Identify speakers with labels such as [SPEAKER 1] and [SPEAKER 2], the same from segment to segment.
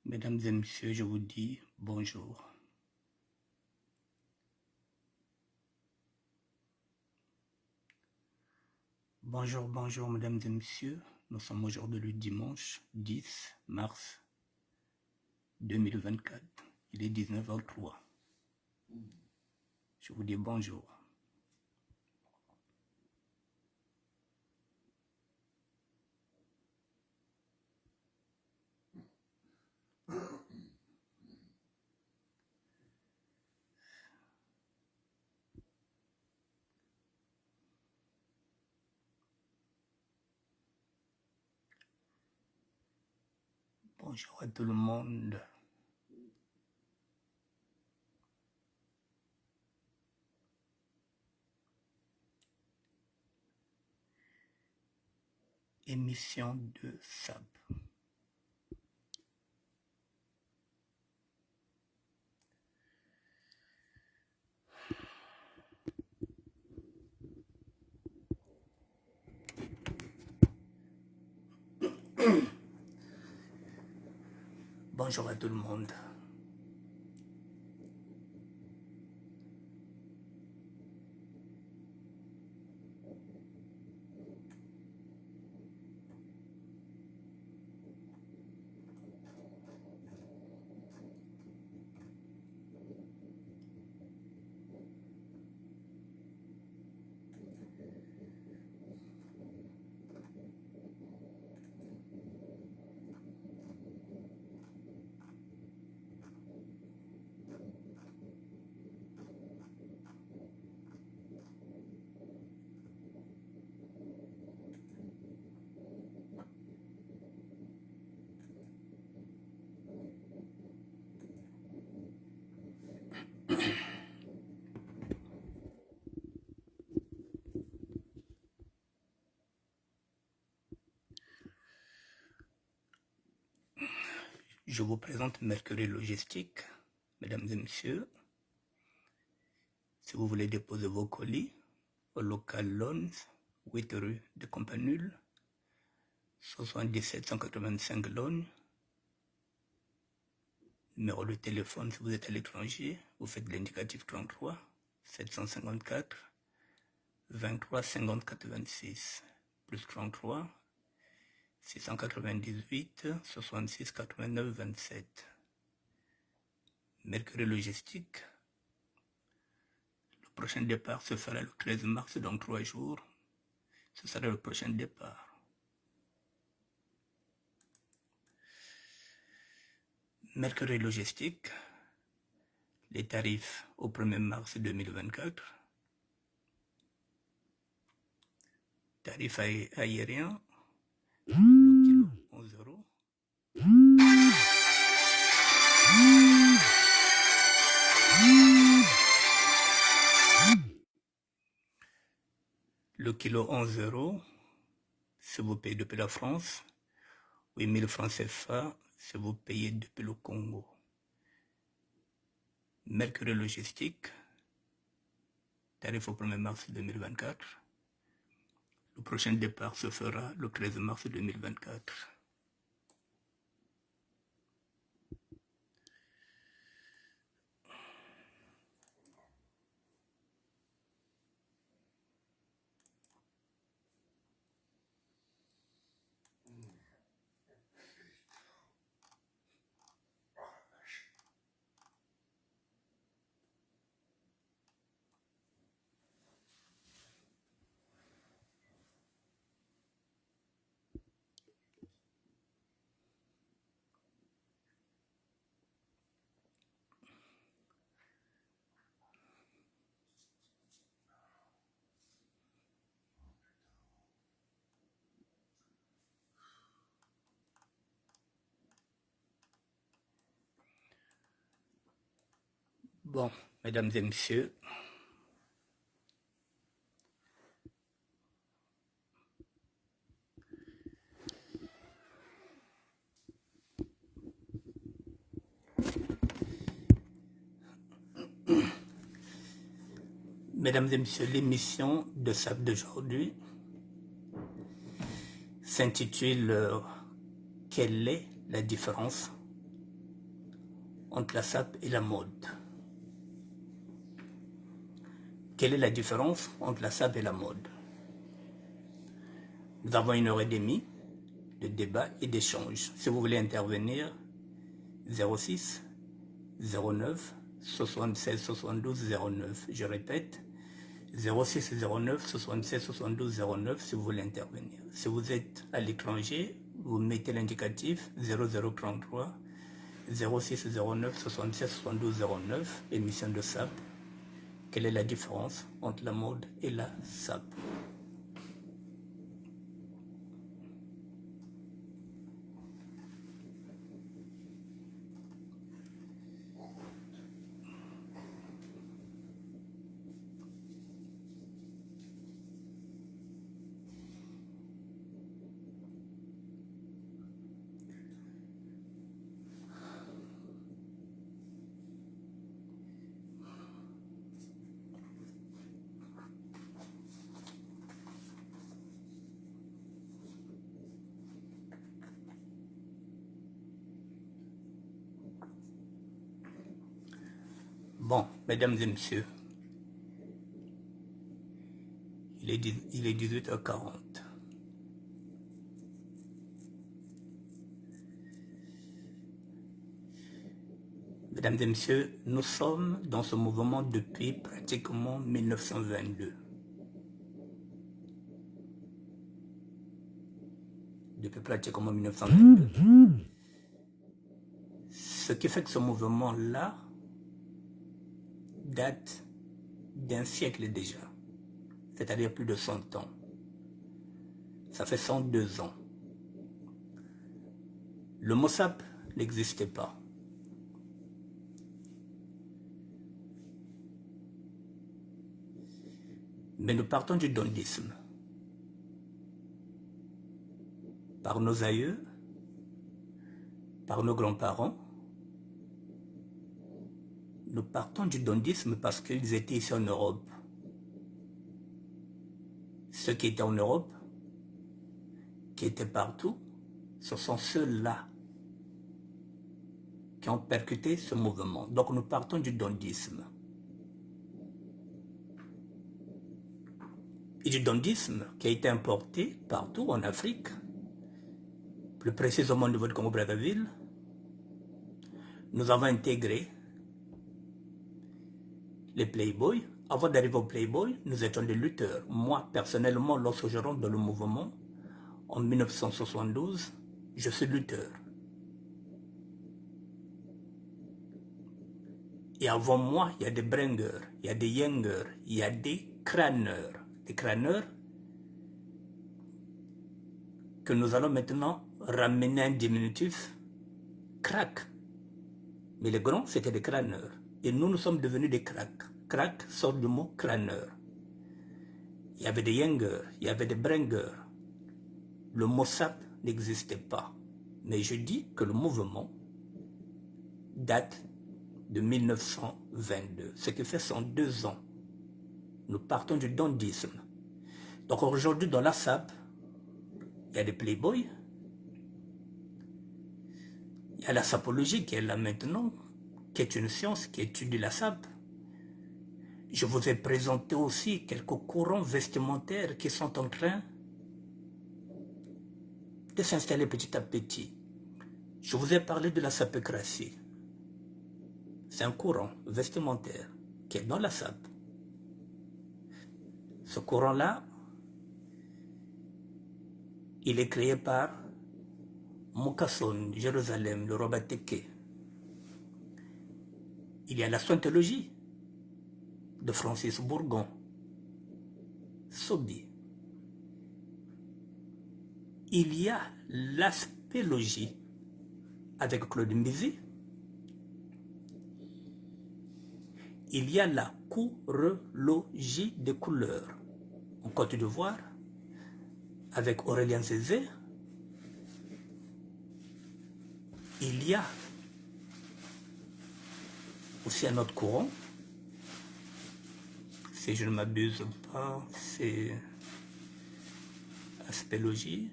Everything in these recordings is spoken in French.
[SPEAKER 1] Mesdames et messieurs, je vous dis bonjour. Bonjour, mesdames et messieurs. Nous sommes aujourd'hui le dimanche 10 mars 2024. Il est 19h03. Je vous dis bonjour. Bonjour à tout le monde. Émission de SAP. Bonjour à tout le monde. Je vous présente Mercury Logistique, mesdames et messieurs. Si vous voulez déposer vos colis au local Loans, 8 rue de Campanule, 77 185 Logne. Numéro de téléphone, si vous êtes à l'étranger, vous faites l'indicatif 33 754 23 50 86 plus 33 698 66 89 27. Mercury Logistique. Le prochain départ se fera le 13 mars, dans 3 jours. Ce sera le prochain départ. Mercury Logistique. Les tarifs au 1er mars 2024. Tarif aérien. Le kilo 11 euros. Le kilo 11 euros, si vous payez depuis la France. 8000 francs CFA, si vous payez depuis le Congo. Mercury Logistique, tarif au 1er mars 2024. Le prochain départ se fera le 13 mars 2024. Bon, mesdames et messieurs, l'émission de SAP d'aujourd'hui s'intitule Quelle est la différence entre la SAP et la mode. Quelle est la différence entre la SAP et la mode? Nous avons 1h30 de débat et d'échange. Si vous voulez intervenir, 06 09 76 72 09. Je répète, 06 09 76 72 09 si vous voulez intervenir. Si vous êtes à l'étranger, vous mettez l'indicatif 0033 06 09 76 72 09, émission de SAP. Quelle est la différence entre la mode et la SAP? Bon, mesdames et messieurs, il est 18h40. Mesdames et messieurs, nous sommes dans ce mouvement depuis pratiquement 1922. Depuis pratiquement 1922. Ce qui fait que ce mouvement-là date d'un siècle déjà, c'est-à-dire plus de 100 ans. Ça fait 102 ans. Le mot SAP n'existait pas. Mais nous partons du dondisme. Par nos aïeux, par nos grands-parents, nous partons du dondisme parce qu'ils étaient ici en Europe. Ceux qui étaient en Europe, qui étaient partout, ce sont ceux-là qui ont percuté ce mouvement. Donc nous partons du dondisme. Et du dondisme qui a été importé partout en Afrique, plus précisément au niveau de Congo-Brazzaville, nous avons intégré les Playboys. Avant d'arriver au Playboy, nous étions des lutteurs. Moi, personnellement, lorsque je rentre dans le mouvement, en 1972, je suis lutteur. Et avant moi, il y a des bringers, il y a des yengers, il y a des crâneurs. Des crâneurs que nous allons maintenant ramener un diminutif, crack. Mais les grands, c'était des crâneurs. Et nous, nous sommes devenus des cracks. Crack sort du mot crâneur. Il y avait des yengers, il y avait des bringers. Le mot SAP n'existait pas. Mais je dis que le mouvement date de 1922, ce qui fait 102 ans. Nous partons du dondisme. Donc aujourd'hui, dans la SAP, il y a des playboys, il y a la sapologie qui est là maintenant, qui est une science qui étudie la SAP. Je vous ai présenté aussi quelques courants vestimentaires qui sont en train de s'installer petit à petit. Je vous ai parlé de la sapocratie. C'est un courant vestimentaire qui est dans la SAP. Ce courant-là, il est créé par Mukasson, Jérusalem, le Robert Teke. Il y a la sointologie de Francis Bourgon, Sobi. Il y a l'aspélogie avec Claude Mbizi. Il y a la courologie des couleurs en Côte d'Ivoire avec Aurélien Zézé. Il y a aussi un autre courant, si je ne m'abuse pas, c'est aspélogie,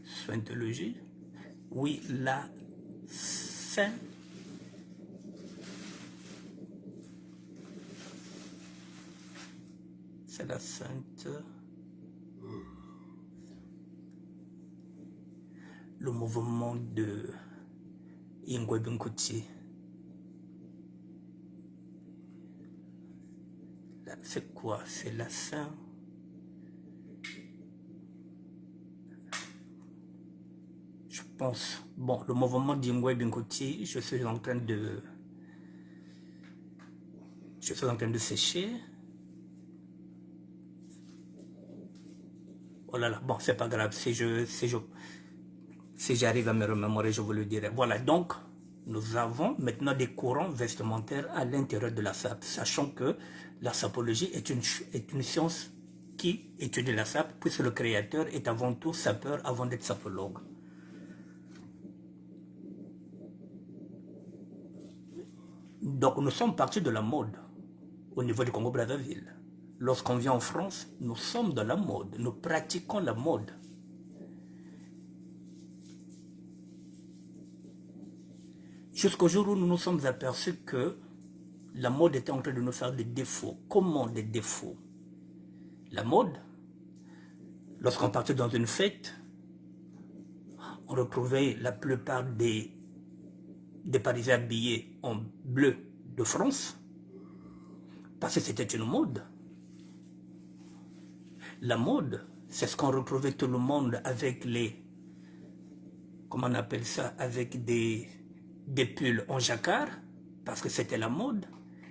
[SPEAKER 1] sointologie. Oui, la c'est la sainte. Le mouvement de Ingwe Binkouti. C'est quoi? C'est la sainte. Je pense. Bon, le mouvement d'Ingwe Binkouti, je suis en train de sécher. Oh là là, bon, c'est pas grave. Si j'arrive à me remémorer, je vous le dirai. Voilà, donc, nous avons maintenant des courants vestimentaires à l'intérieur de la sape, sachant que la sapologie est une science qui étudie la sape, puisque le créateur est avant tout sapeur avant d'être sapologue. Donc, nous sommes partis de la mode au niveau du Congo-Brazzaville. Lorsqu'on vient en France, nous sommes dans la mode, nous pratiquons la mode. Jusqu'au jour où nous nous sommes aperçus que la mode était en train de nous faire des défauts. Comment des défauts? La mode, lorsqu'on partait dans une fête, on retrouvait la plupart des Parisiens habillés en bleu de France, parce que c'était une mode. La mode, c'est ce qu'on retrouvait tout le monde avec les, comment on appelle ça, avec des pulls en jacquard, parce que c'était la mode.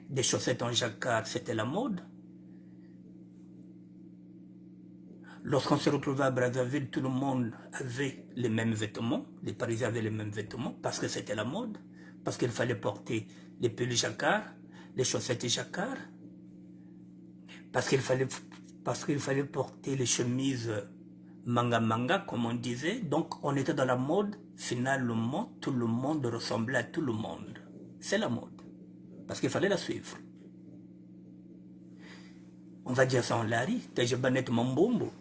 [SPEAKER 1] Des chaussettes en jacquard, c'était la mode. Lorsqu'on se retrouvait à Brazzaville, tout le monde avait les mêmes vêtements. Les Parisiens avaient les mêmes vêtements parce que c'était la mode. Parce qu'il fallait porter les pulls jacquard, les chaussettes jacquard. Parce qu'il fallait porter les chemises manga, comme on disait. Donc, on était dans la mode. Finalement, tout le monde ressemblait à tout le monde. C'est la mode. Parce qu'il fallait la suivre. On va dire ça en lari. Tajabanet Mambombo.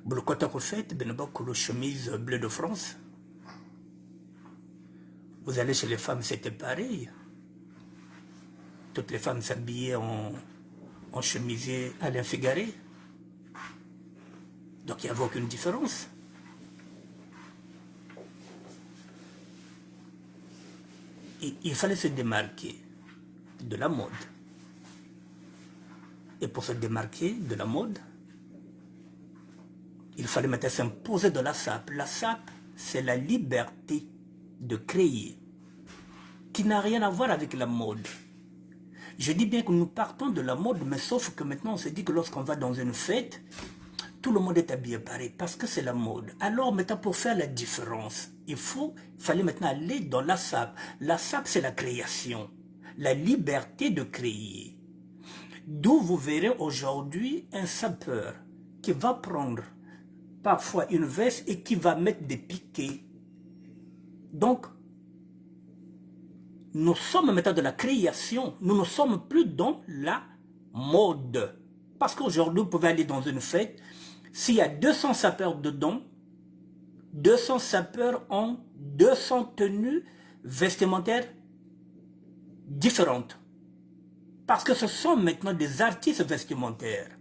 [SPEAKER 1] Blokota Kofet, Benabakolo, chemise bleu de France. Vous allez chez les femmes, c'était pareil. Toutes les femmes s'habillaient en chemisier Alain Figaré. Donc il n'y avait aucune différence. Il fallait se démarquer de la mode. Et pour se démarquer de la mode, il fallait maintenant s'imposer de la sape. La sape, c'est la liberté de créer, qui n'a rien à voir avec la mode. Je dis bien que nous partons de la mode, mais sauf que maintenant on se dit que lorsqu'on va dans une fête, tout le monde est habillé pareil, parce que c'est la mode. Alors maintenant, pour faire la différence, il fallait maintenant aller dans la sape. La sape, c'est la création, la liberté de créer. D'où vous verrez aujourd'hui un sapeur qui va prendre parfois une veste et qui va mettre des piquets. Donc, nous sommes maintenant de la création, nous ne sommes plus dans la mode. Parce qu'aujourd'hui, vous pouvez aller dans une fête, s'il y a 200 sapeurs dedans, 200 sapeurs ont 200 tenues vestimentaires différentes. Parce que ce sont maintenant des artistes vestimentaires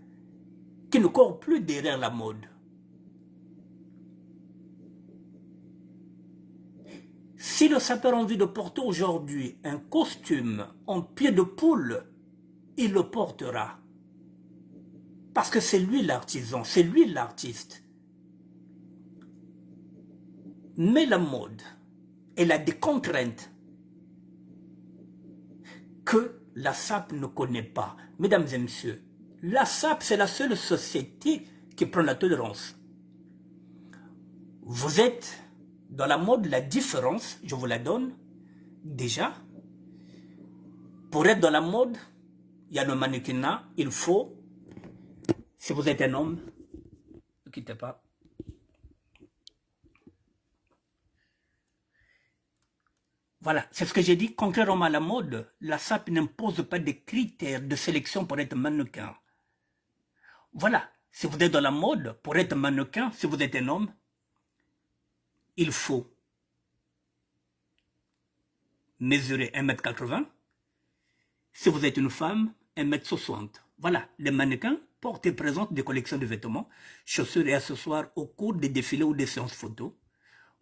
[SPEAKER 1] qui ne courent plus derrière la mode. Si le sapeur a envie de porter aujourd'hui un costume en pied de poule, il le portera. Parce que c'est lui l'artisan, c'est lui l'artiste. Mais la mode, elle a des contraintes que la SAP ne connaît pas. Mesdames et messieurs, la SAP, c'est la seule société qui prend la tolérance. Vous êtes dans la mode, la différence, je vous la donne, déjà. Pour être dans la mode, il y a le mannequinat, il faut, si vous êtes un homme, ne quittez pas. Voilà, c'est ce que j'ai dit. Contrairement à la mode, la SAP n'impose pas des critères de sélection pour être mannequin. Voilà, si vous êtes dans la mode, pour être mannequin, si vous êtes un homme, il faut mesurer 1,80 m. Si vous êtes une femme, 1,60 m. Voilà, les mannequins portent et présentent des collections de vêtements, chaussures et accessoires au cours des défilés ou des séances photos.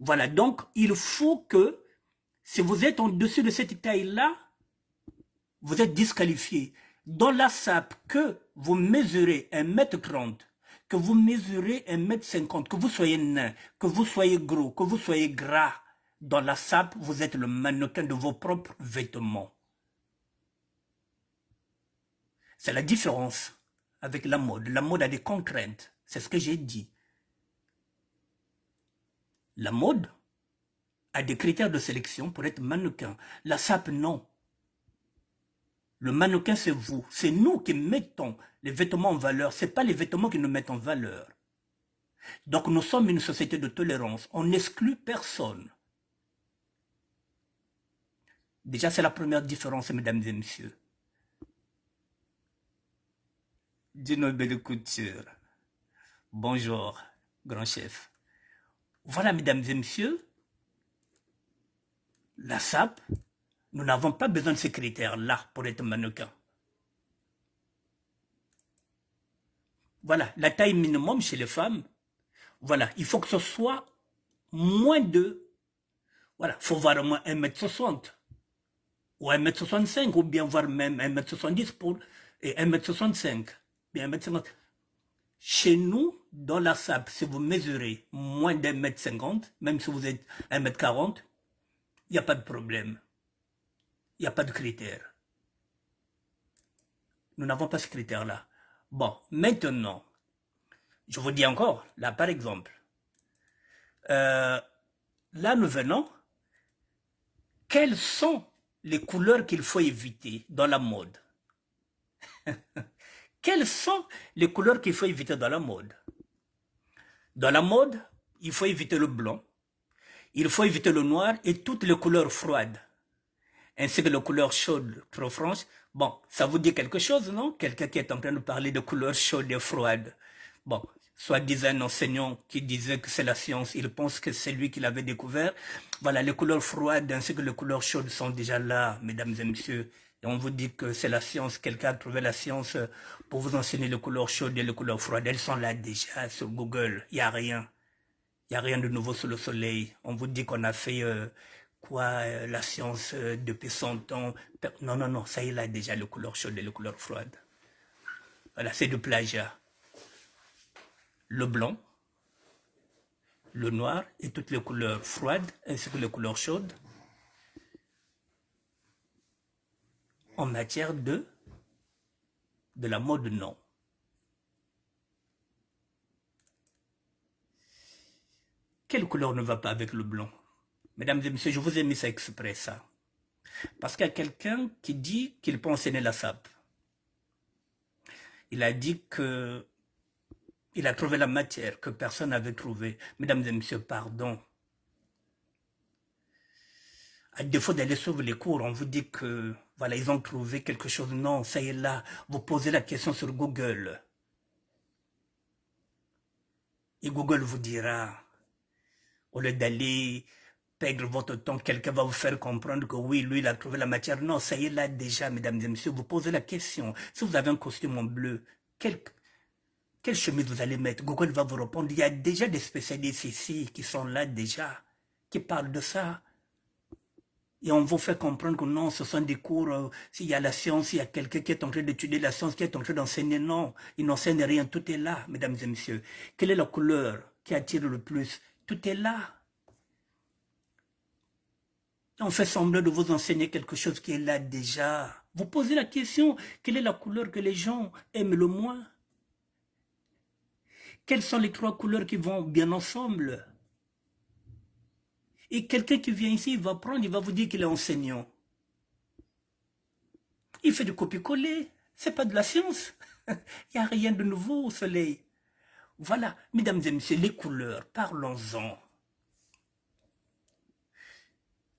[SPEAKER 1] Voilà, donc il faut que, si vous êtes en dessus de cette taille-là, vous êtes disqualifié. Dans la SAP, que vous mesurez 1,30 m, que vous mesurez 1,50 m, que vous soyez nain, que vous soyez gros, que vous soyez gras, dans la SAP, vous êtes le mannequin de vos propres vêtements. C'est la différence avec la mode. La mode a des contraintes. C'est ce que j'ai dit. La mode a des critères de sélection pour être mannequin. La SAP, non. Le mannequin, c'est vous. C'est nous qui mettons les vêtements en valeur. Ce n'est pas les vêtements qui nous mettent en valeur. Donc nous sommes une société de tolérance. On n'exclut personne. Déjà, c'est la première différence, mesdames et messieurs. Dino Belle Couture. Bonjour, grand chef. Voilà, mesdames et messieurs, la SAP, nous n'avons pas besoin de ces critères-là pour être mannequin. Voilà, la taille minimum chez les femmes, voilà, il faut que ce soit moins de, voilà, il faut voir au moins 1,60 m ou 1,65 m ou bien voir même 1,70 m pour, et 1,65 m, bien 1,50 m. Chez nous, dans la SAP, si vous mesurez moins d'1,50 m, même si vous êtes 1,40 m, il n'y a pas de problème. Il n'y a pas de critères. Nous n'avons pas ce critère-là. Bon, maintenant, je vous dis encore, là par exemple, là nous venons, quelles sont les couleurs qu'il faut éviter dans la mode? Quelles sont les couleurs qu'il faut éviter dans la mode? Dans la mode, il faut éviter le blanc, il faut éviter le noir et toutes les couleurs froides, ainsi que les couleurs chaudes, trop franches. Bon, ça vous dit quelque chose, non? Quelqu'un qui est en train de parler de couleurs chaudes et froides. Bon, soit-disant un enseignant qui disait que c'est la science, il pense que c'est lui qui l'avait découvert. Voilà, les couleurs froides ainsi que les couleurs chaudes sont déjà là, mesdames et messieurs. Et on vous dit que c'est la science, quelqu'un a trouvé la science pour vous enseigner les couleurs chaudes et les couleurs froides. Elles sont là déjà sur Google, il n'y a rien. Il n'y a rien de nouveau sous le soleil. On vous dit qu'on a fait la science depuis 100 ans. Non, non, non, ça y est là déjà, les couleurs chaudes et les couleurs froides. Voilà, c'est du plagiat. Le blanc, le noir et toutes les couleurs froides ainsi que les couleurs chaudes en matière de la mode, non. Quelle couleur ne va pas avec le blanc? Mesdames et messieurs, je vous ai mis ça exprès, ça. Parce qu'il y a quelqu'un qui dit qu'il peut enseigner la SAP. Il a dit que il a trouvé la matière que personne n'avait trouvée. Mesdames et messieurs, pardon. À défaut d'aller suivre les cours, on vous dit que, voilà, ils ont trouvé quelque chose. Non, ça y est là. Vous posez la question sur Google. Et Google vous dira, au lieu d'aller perdre votre temps, quelqu'un va vous faire comprendre que oui, lui, il a trouvé la matière. Non, ça y est là déjà, mesdames et messieurs. Vous posez la question. Si vous avez un costume en bleu, quelle chemise vous allez mettre? Google va vous répondre. Il y a déjà des spécialistes ici qui sont là déjà, qui parlent de ça. Et on vous fait comprendre que non, ce sont des cours, s'il y a la science, il y a quelqu'un qui est en train d'étudier la science, qui est en train d'enseigner. Non, il n'enseigne rien, tout est là, mesdames et messieurs. Quelle est la couleur qui attire le plus? Tout est là. On fait semblant de vous enseigner quelque chose qui est là déjà. Vous posez la question, quelle est la couleur que les gens aiment le moins? Quelles sont les 3 couleurs qui vont bien ensemble? Et quelqu'un qui vient ici, il va prendre, il va vous dire qu'il est enseignant. Il fait du copier-coller. C'est pas de la science. Il n'y a rien de nouveau au soleil. Voilà, mesdames et messieurs, les couleurs, parlons-en.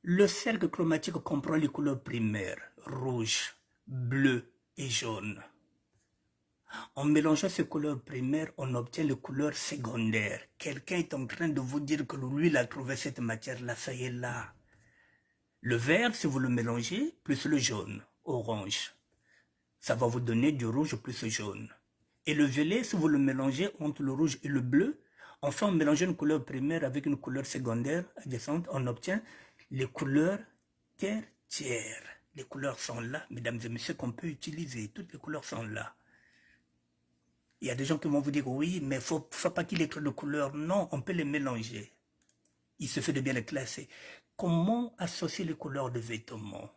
[SPEAKER 1] Le cercle chromatique comprend les couleurs primaires, rouge, bleu et jaune. En mélangeant ces couleurs primaires, on obtient les couleurs secondaires. Quelqu'un est en train de vous dire que lui, il a trouvé cette matière-là, ça y est là. Le vert, si vous le mélangez, plus le jaune, orange. ça va vous donner du rouge plus jaune. Et le violet, si vous le mélangez entre le rouge et le bleu, enfin, en mélangeant une couleur primaire avec une couleur secondaire adjacente, on obtient les couleurs tertiaires. Les couleurs sont là, mesdames et messieurs, qu'on peut utiliser. Toutes les couleurs sont là. Il y a des gens qui vont vous dire, oui, mais il ne faut pas qu'il y ait trop de couleurs. Non, on peut les mélanger. Il suffit de bien les classer. Comment associer les couleurs de vêtements?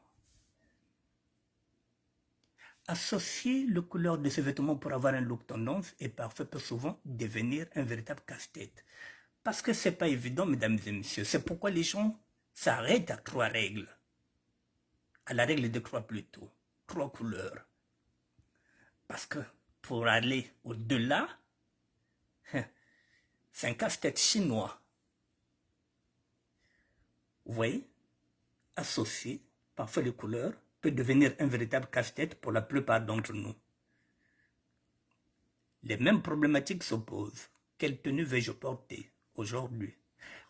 [SPEAKER 1] Associer les couleurs de ces vêtements pour avoir un look tendance et parfait peut souvent devenir un véritable casse-tête. Parce que ce n'est pas évident, mesdames et messieurs. C'est pourquoi les gens s'arrêtent à 3 règles. À la règle de 3 plutôt. 3 couleurs. Parce que pour aller au-delà, c'est un casse-tête chinois. Vous voyez, associer parfois les couleurs peut devenir un véritable casse-tête pour la plupart d'entre nous. Les mêmes problématiques s'opposent. Quelle tenue vais-je porter aujourd'hui?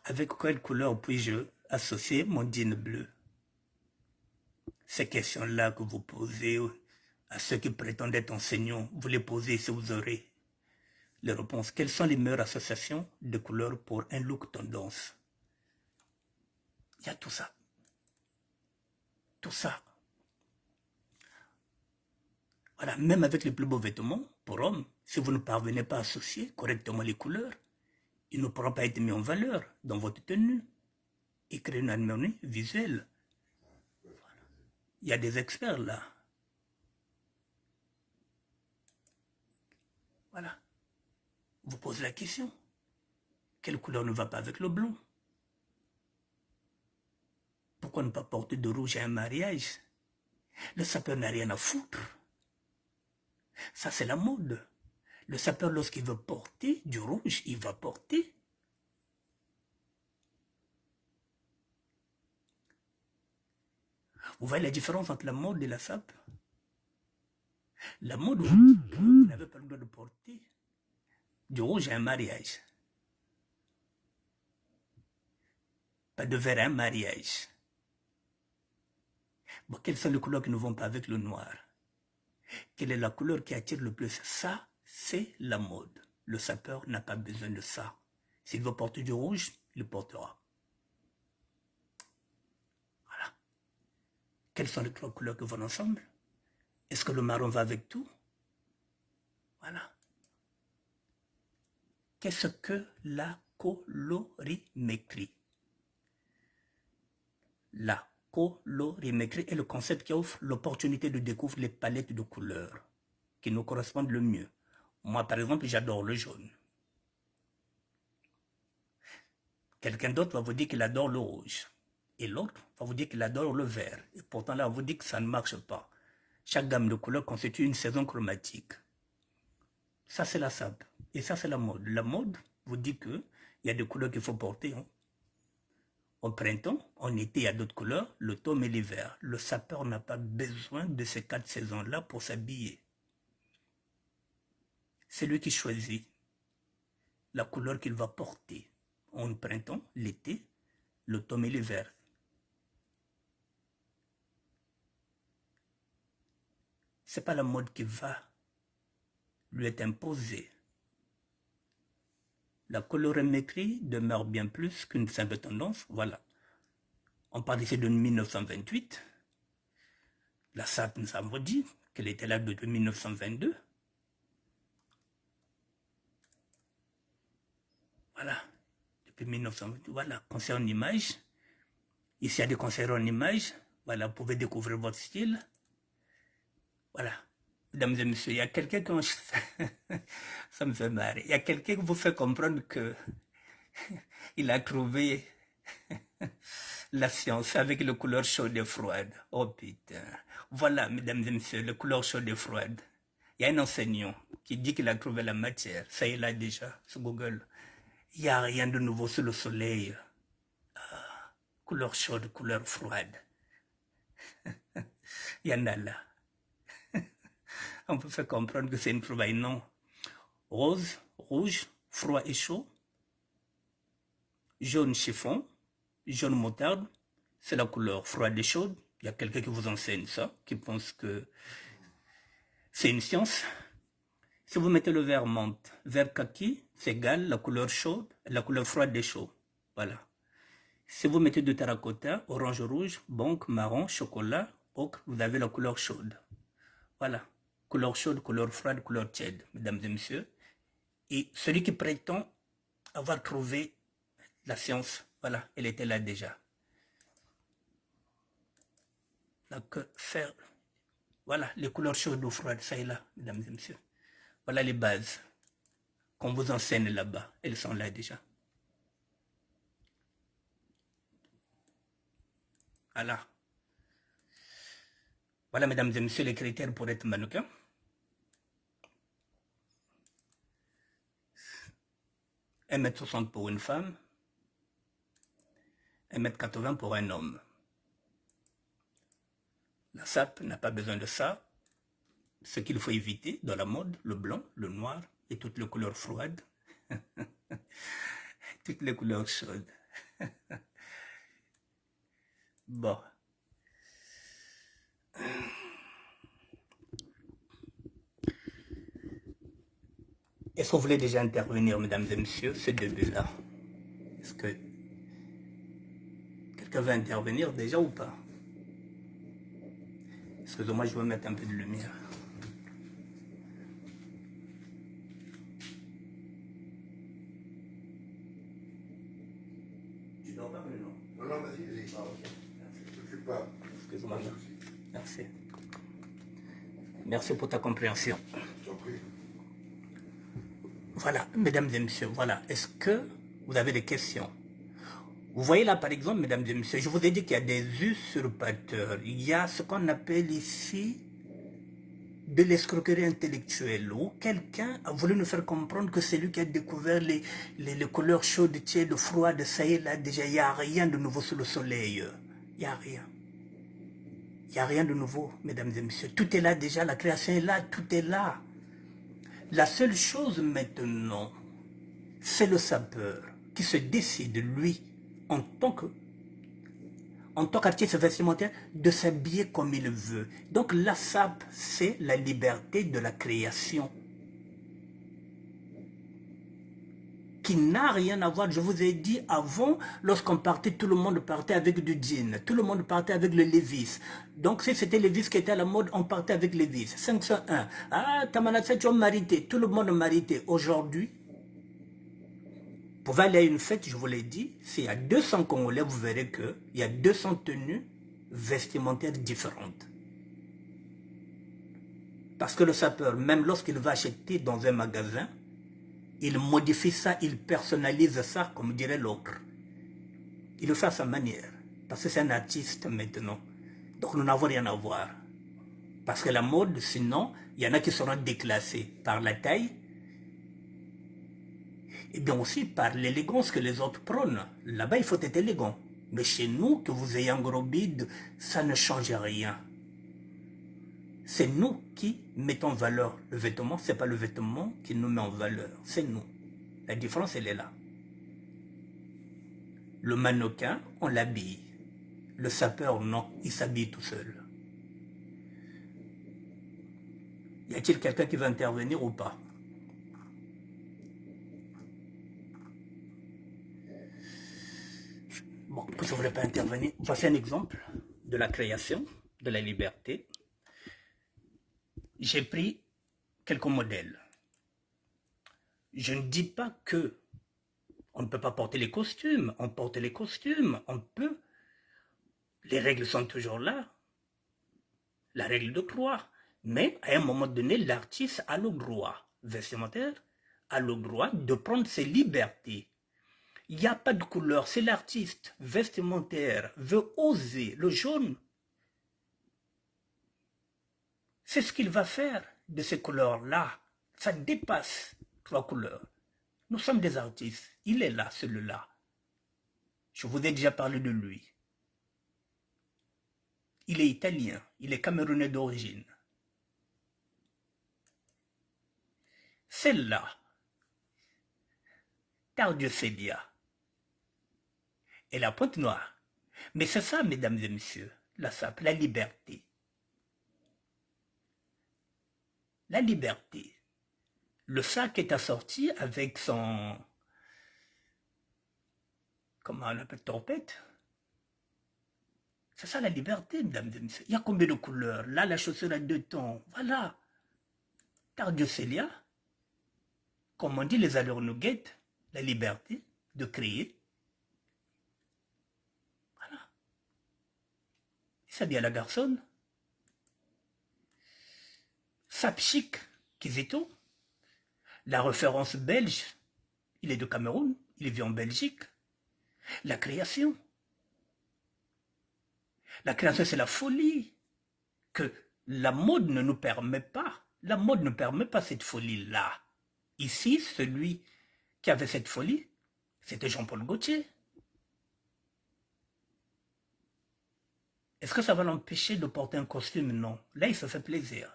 [SPEAKER 1] Avec quelle couleur puis-je associer mon jean bleu? Ces questions-là que vous posez à ceux qui prétendent être enseignants, vous les posez si vous aurez les réponses. Quelles sont les meilleures associations de couleurs pour un look tendance? Il y a tout ça. Tout ça. Voilà, même avec les plus beaux vêtements, pour hommes, si vous ne parvenez pas à associer correctement les couleurs, ils ne pourront pas être mis en valeur dans votre tenue et créer une harmonie visuelle. Voilà. Il y a des experts là. Voilà. Vous posez la question. Quelle couleur ne va pas avec le blanc? Pourquoi ne pas porter de rouge à un mariage? Le sapeur n'a rien à foutre. Ça, c'est la mode. Le sapeur, lorsqu'il veut porter du rouge, il va porter. Vous voyez la différence entre la mode et la sape? La mode, vous n'avez pas le droit de porter du rouge à un mariage. Pas de vert à un mariage. Bon, quelles sont les couleurs qui ne vont pas avec le noir? Quelle est la couleur qui attire le plus? Ça, c'est la mode. Le sapeur n'a pas besoin de ça. S'il veut porter du rouge, il le portera. Voilà. Quelles sont les 3 couleurs qui vont ensemble? Est-ce que le marron va avec tout? Voilà. Qu'est-ce que la colorimétrie? La colorimétrie est le concept qui offre l'opportunité de découvrir les palettes de couleurs qui nous correspondent le mieux. Moi, par exemple, j'adore le jaune. Quelqu'un d'autre va vous dire qu'il adore le rouge. Et l'autre va vous dire qu'il adore le vert. Et pourtant, là, on vous dit que ça ne marche pas. Chaque gamme de couleurs constitue une saison chromatique. Ça, c'est la sape. Et ça, c'est la mode. La mode vous dit qu'il y a des couleurs qu'il faut porter. Hein. Au printemps, en été, il y a d'autres couleurs, l'automne et l'hiver. Le sapeur n'a pas besoin de ces 4 saisons-là pour s'habiller. C'est lui qui choisit la couleur qu'il va porter en printemps, l'été, l'automne et l'hiver. Ce n'est pas la mode qui va lui être imposée. La colorimétrie demeure bien plus qu'une simple tendance. Voilà. On parle ici de 1928. La SAP nous avons dit qu'elle était là depuis 1922. Voilà. Depuis 1928. Voilà. Conseil en image. Ici, il y a des conseillers en image. Voilà. Vous pouvez découvrir votre style. Voilà. Mesdames et messieurs, il y a quelqu'un qui... Ça me fait marrer. Il y a quelqu'un qui vous fait comprendre que il a trouvé la science avec les couleurs chaudes et froides. Oh putain. Voilà, mesdames et messieurs, les couleurs chaudes et froides. Il y a un enseignant qui dit qu'il a trouvé la matière. Ça, il l'a déjà sur Google. Il n'y a rien de nouveau sous le soleil. Couleur chaude, couleur froide. Il y en a là. On peut faire comprendre que c'est une trouvaille, non. Rose, rouge, froid et chaud. Jaune chiffon, jaune moutarde, c'est la couleur froide et chaude. Il y a quelqu'un qui vous enseigne ça, qui pense que C'est une science. Si vous mettez le vert menthe, vert kaki, c'est égal la couleur chaude, la couleur froide des chauds. Voilà. Si vous mettez du terracotta, orange rouge, bonque, marron, chocolat, ocre, vous avez la couleur chaude. Voilà. Couleur chaude, couleur froide, couleur tiède, mesdames et messieurs. Et celui qui prétend avoir trouvé la science, voilà, elle était là déjà. Donc, faire, voilà, les couleurs chaudes ou froides, ça est là, mesdames et messieurs. Voilà les bases qu'on vous enseigne là-bas. Elles sont là déjà. Voilà. Voilà, mesdames et messieurs, les critères pour être mannequin. 1,60 m pour une femme, 1,80 m pour un homme. La sape n'a pas besoin de ça. Ce qu'il faut éviter dans la mode, le blanc, le noir et toutes les couleurs froides. Toutes les couleurs chaudes. Bon. Est-ce que vous voulez déjà intervenir, mesdames et messieurs, ce début-là? Est-ce que quelqu'un va intervenir déjà ou pas? Excusez-moi, je vais mettre un peu de lumière. Tu dors pas maintenant?
[SPEAKER 2] Non, vas-y, vas-y. Ah, ok. Je ne t'occupe pas.
[SPEAKER 1] Excuse-moi. Merci. Merci pour ta compréhension.
[SPEAKER 2] Je t'en prie.
[SPEAKER 1] Voilà, mesdames et messieurs, voilà. Est-ce que vous avez des questions? Vous voyez là, par exemple, mesdames et messieurs, je vous ai dit qu'il y a des usurpateurs. Il y a ce qu'on appelle ici de l'escroquerie intellectuelle, où quelqu'un a voulu nous faire comprendre que c'est lui qui a découvert les couleurs chaudes, tièdes, froides. Ça y est, là, déjà, il n'y a rien de nouveau sous le soleil. Il n'y a rien. Il n'y a rien de nouveau, mesdames et messieurs. Tout est là déjà, la création est là, tout est là. La seule chose maintenant, c'est le sapeur qui se décide, lui, en tant qu'artiste vestimentaire, de s'habiller comme il veut. Donc la sape, c'est la liberté de la création. Qui n'a rien à voir, je vous ai dit avant, lorsqu'on partait, tout le monde partait avec du jean, tout le monde partait avec le Levi's. Donc si c'était Levi's qui était à la mode, on partait avec Levi's. 501, ah, Tamanasa, tu as marité, tout le monde marité. Aujourd'hui, pour aller à une fête, je vous l'ai dit, s'il y a 200 Congolais, vous verrez qu'il y a 200 tenues vestimentaires différentes. Parce que le sapeur, même lorsqu'il va acheter dans un magasin, il modifie ça, il personnalise ça, comme dirait l'autre. Il le fait à sa manière. Parce que c'est un artiste maintenant. Donc nous n'avons rien à voir. Parce que la mode, sinon, il y en a qui seront déclassés par la taille, et bien aussi par l'élégance que les autres prônent. Là-bas, il faut être élégant. Mais chez nous, que vous ayez un gros bide, ça ne change rien. C'est nous qui mettons en valeur le vêtement, ce n'est pas le vêtement qui nous met en valeur, c'est nous. La différence, elle est là. Le mannequin, on l'habille. Le sapeur, non, il s'habille tout seul. Y a-t-il quelqu'un qui va intervenir ou pas? Bon, je ne voulais pas intervenir. Voici un exemple de la création, de la liberté. J'ai pris quelques modèles. Je ne dis pas que on ne peut pas porter les costumes. On porte les costumes, on peut. Les règles sont toujours là. La règle de 3. Mais à un moment donné, l'artiste a le droit vestimentaire, a le droit de prendre ses libertés. Il n'y a pas de couleur. Si l'artiste vestimentaire veut oser le jaune, c'est ce qu'il va faire de ces couleurs-là. Ça dépasse 3 couleurs. Nous sommes des artistes. Il est là, celui-là. Je vous ai déjà parlé de lui. Il est italien. Il est camerounais d'origine. Celle-là, Tardieu Célia, et la pointe noire. Mais c'est ça, mesdames et messieurs, la sape, la liberté. La liberté. Le sac est assorti avec son... Comment on appelle, tempête? C'est ça la liberté, mesdames et messieurs. Il y a combien de couleurs? Là, la chaussure a 2 tons. Voilà. Cardiocelia, comme on dit, les allures nous guettent. La liberté de créer. Voilà. Et ça dit à la garçonne. Sapchik Kizito, la référence belge, il est de Cameroun, il vit en Belgique. La création. La création, c'est la folie que la mode ne nous permet pas. La mode ne permet pas cette folie-là. Ici, celui qui avait cette folie, c'était Jean-Paul Gaultier. Est-ce que ça va l'empêcher de porter un costume? Non. Là, il se fait plaisir.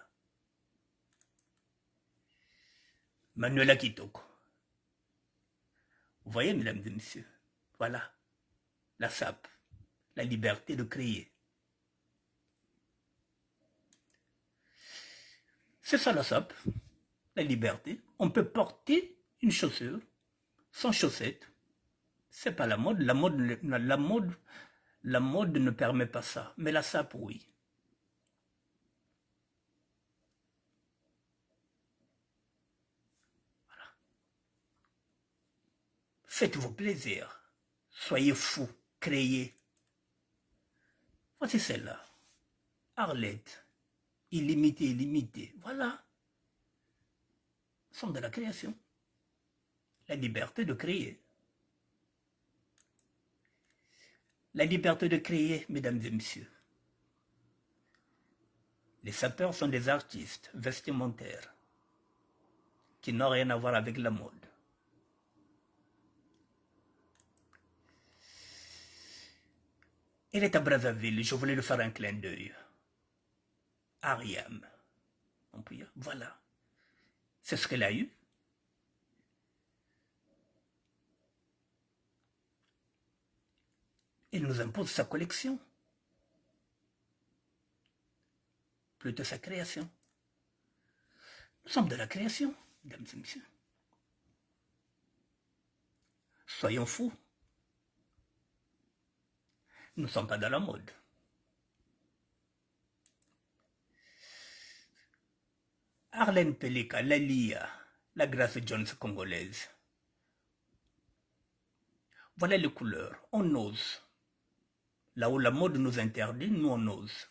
[SPEAKER 1] Manuela Kitoko. Vous voyez, mesdames et messieurs, voilà, la SAP, la liberté de créer. C'est ça la SAP, la liberté. On peut porter une chaussure sans chaussettes. C'est pas la mode. La mode ne permet pas ça. Mais la SAP, oui. Voilà. Faites vos plaisirs. Soyez fous. Créez. Voici celle-là. Arlette. Illimité, illimité. Voilà. Nous sommes de la création. La liberté de créer. La liberté de créer, mesdames et messieurs. Les sapeurs sont des artistes vestimentaires qui n'ont rien à voir avec la mode. Elle est à Brazzaville, je voulais lui faire un clin d'œil. Ariam. Voilà. C'est ce qu'elle a eu. Elle nous impose sa collection. Plutôt sa création. Nous sommes de la création, mesdames et messieurs. Soyons fous. Nous ne sommes pas dans la mode. Arlène Peleka, la Lia, la Grace Jones congolaise. Voilà les couleurs. On ose. Là où la mode nous interdit, nous on ose.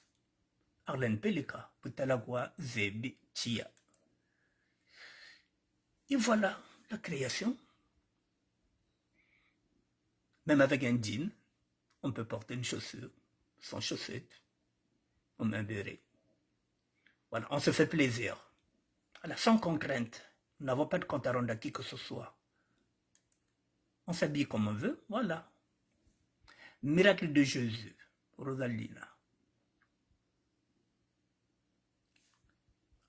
[SPEAKER 1] Arlène Peleka, Putalagwa, Zebi, Tia. Et voilà la création. Même avec un jean, on peut porter une chaussure sans chaussettes, on met un béret. Voilà, on se fait plaisir. Voilà, sans contrainte. Nous n'avons pas de compte à rendre à qui que ce soit. On s'habille comme on veut, voilà. Miracle de Jésus, Rosalina.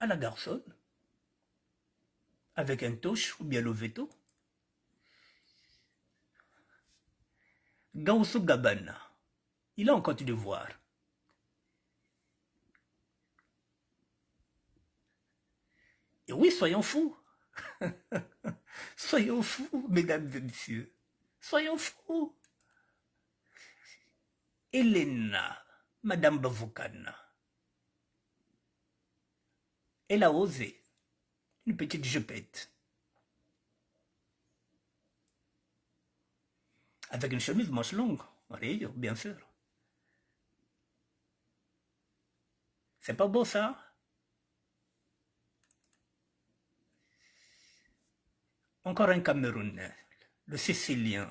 [SPEAKER 1] À la garçonne, avec un touche ou bien le veto. Gaussou Gabana, il est en Côte d'Ivoire. Et oui, soyons fous. Soyons fous, mesdames et messieurs. Soyons fous. Elena, Madame Bavoukana, elle a osé une petite jupette avec une chemise manche longue, en rayure, bien sûr. C'est pas beau ça? Encore un Camerounais, le Sicilien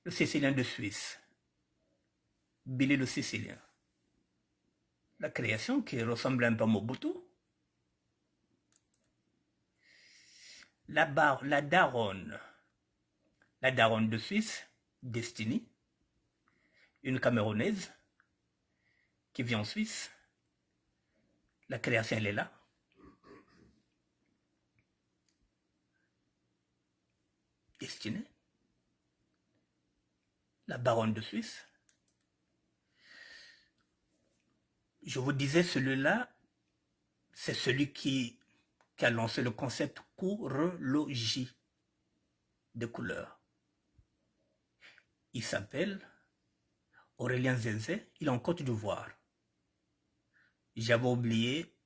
[SPEAKER 1] de Suisse, Billy le Sicilien. La création qui ressemble un peu à Mobutu. La daronne de Suisse, Destiny, une Camerounaise qui vit en Suisse. La création, elle est là. Destiny, la baronne de Suisse. Je vous disais, celui-là c'est celui qui a lancé le concept courologie de couleurs. Il s'appelle Aurélien Zenzé, il est en Côte d'Ivoire. J'avais oublié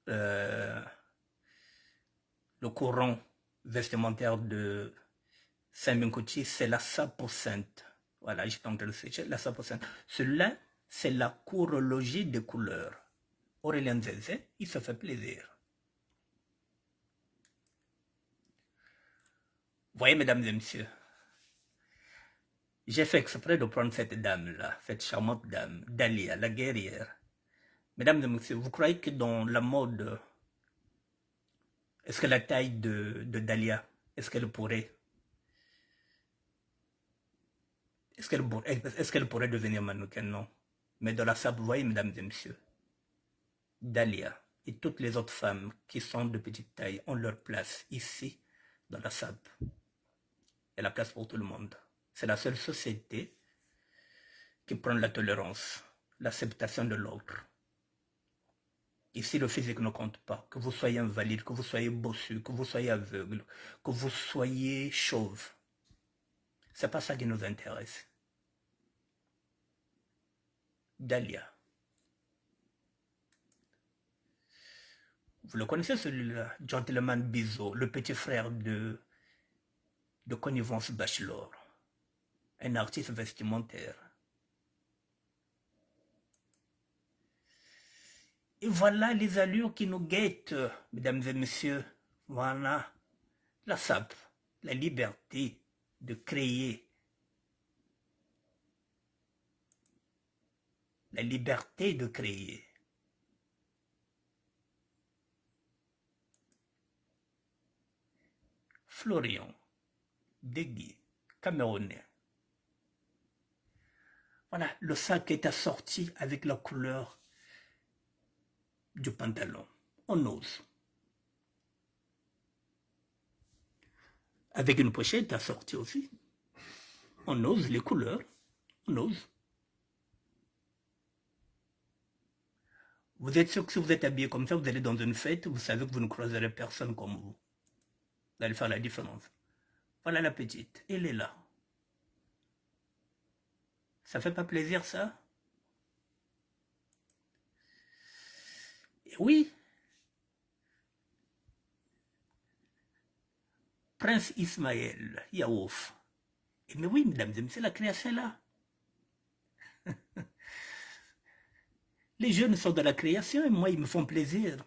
[SPEAKER 1] le courant vestimentaire de Saint-Minkouti, c'est la saposinte. Voilà, j'étais en train de chercher la saposinte. Celui-là, c'est la courologie des couleurs. Aurélien Zenzé, il se fait plaisir. Voyez, mesdames et messieurs, j'ai fait exprès de prendre cette dame-là, cette charmante dame, Dalia, la guerrière. Mesdames et messieurs, vous croyez que dans la mode, est-ce que la taille de Dalia, est-ce qu'elle pourrait devenir mannequin? Non. Mais dans la sape, vous voyez, mesdames et messieurs, Dalia et toutes les autres femmes qui sont de petite taille ont leur place ici, dans la sape. Il y a la place pour tout le monde. C'est la seule société qui prend la tolérance, l'acceptation de l'autre. Ici, le physique ne compte pas. Que vous soyez invalide, que vous soyez bossu, que vous soyez aveugle, que vous soyez chauve. C'est pas ça qui nous intéresse. Dalia. Vous le connaissez celui-là, Gentleman Bizot, le petit frère de Connivence Bachelor, un artiste vestimentaire. Et voilà les allures qui nous guettent, mesdames et messieurs. Voilà la sape, la liberté de créer. La liberté de créer. Florian, Degui, Camerounais. Voilà, le sac est assorti avec la couleur du pantalon. On ose. Avec une pochette assortie aussi. On ose les couleurs. On ose. Vous êtes sûr que si vous êtes habillé comme ça, vous allez dans une fête, vous savez que vous ne croiserez personne comme vous. Vous allez faire la différence. Voilà la petite. Elle est là. Ça fait pas plaisir, ça? Et oui. Prince Ismaël, Yaouf. Mais oui, mesdames et messieurs, la création est là. Les jeunes sont de la création et moi, ils me font plaisir.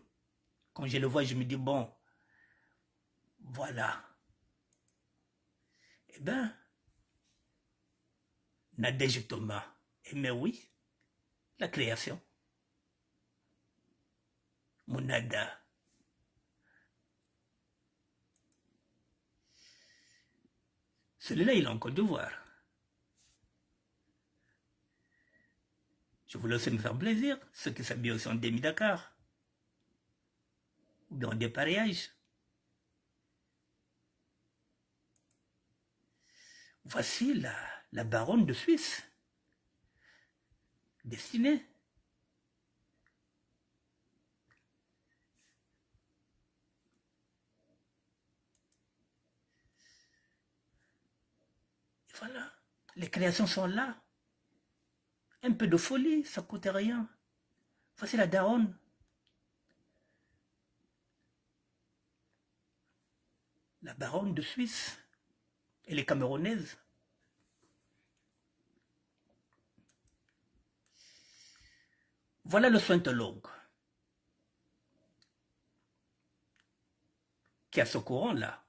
[SPEAKER 1] Quand je le vois, je me dis, bon, voilà. Eh bien, Nadège Thomas. Mais oui, la création. Monada. Celui-là, il est en Côte d'Ivoire. Je voulais aussi me faire plaisir. Ceux qui s'habillent aussi en demi-Dakar. Ou bien en dépareillage. Voici la baronne de Suisse. Destinée. Et voilà. Les créations sont là. Un peu de folie, ça ne coûte rien. Voici la daronne. La baronne de Suisse. Elle est camerounaise. Voilà le sointologue qui a ce courant-là.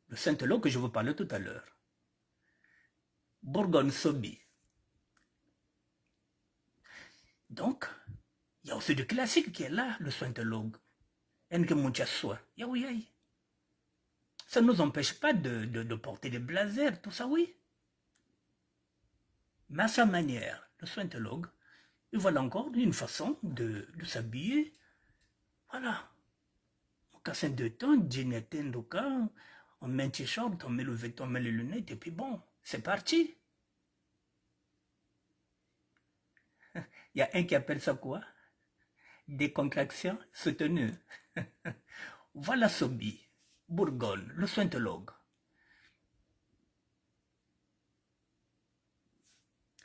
[SPEAKER 1] Le sointologue que je vous parlais tout à l'heure. Bourgogne Sobi. Donc, il y a aussi du classique qui est là, le sointologue. Ça ne nous empêche pas de porter des blazers, tout ça, oui. Mais à sa manière, le sointologue, il voilà encore une façon de s'habiller. Voilà. On casse un deux temps, jean on met un t-shirt, on met le vêtement, on met les lunettes, et puis bon, c'est parti. Il y a un qui appelle ça quoi? décontraction soutenue. Voilà Sobi, Bourgogne, le sointologue.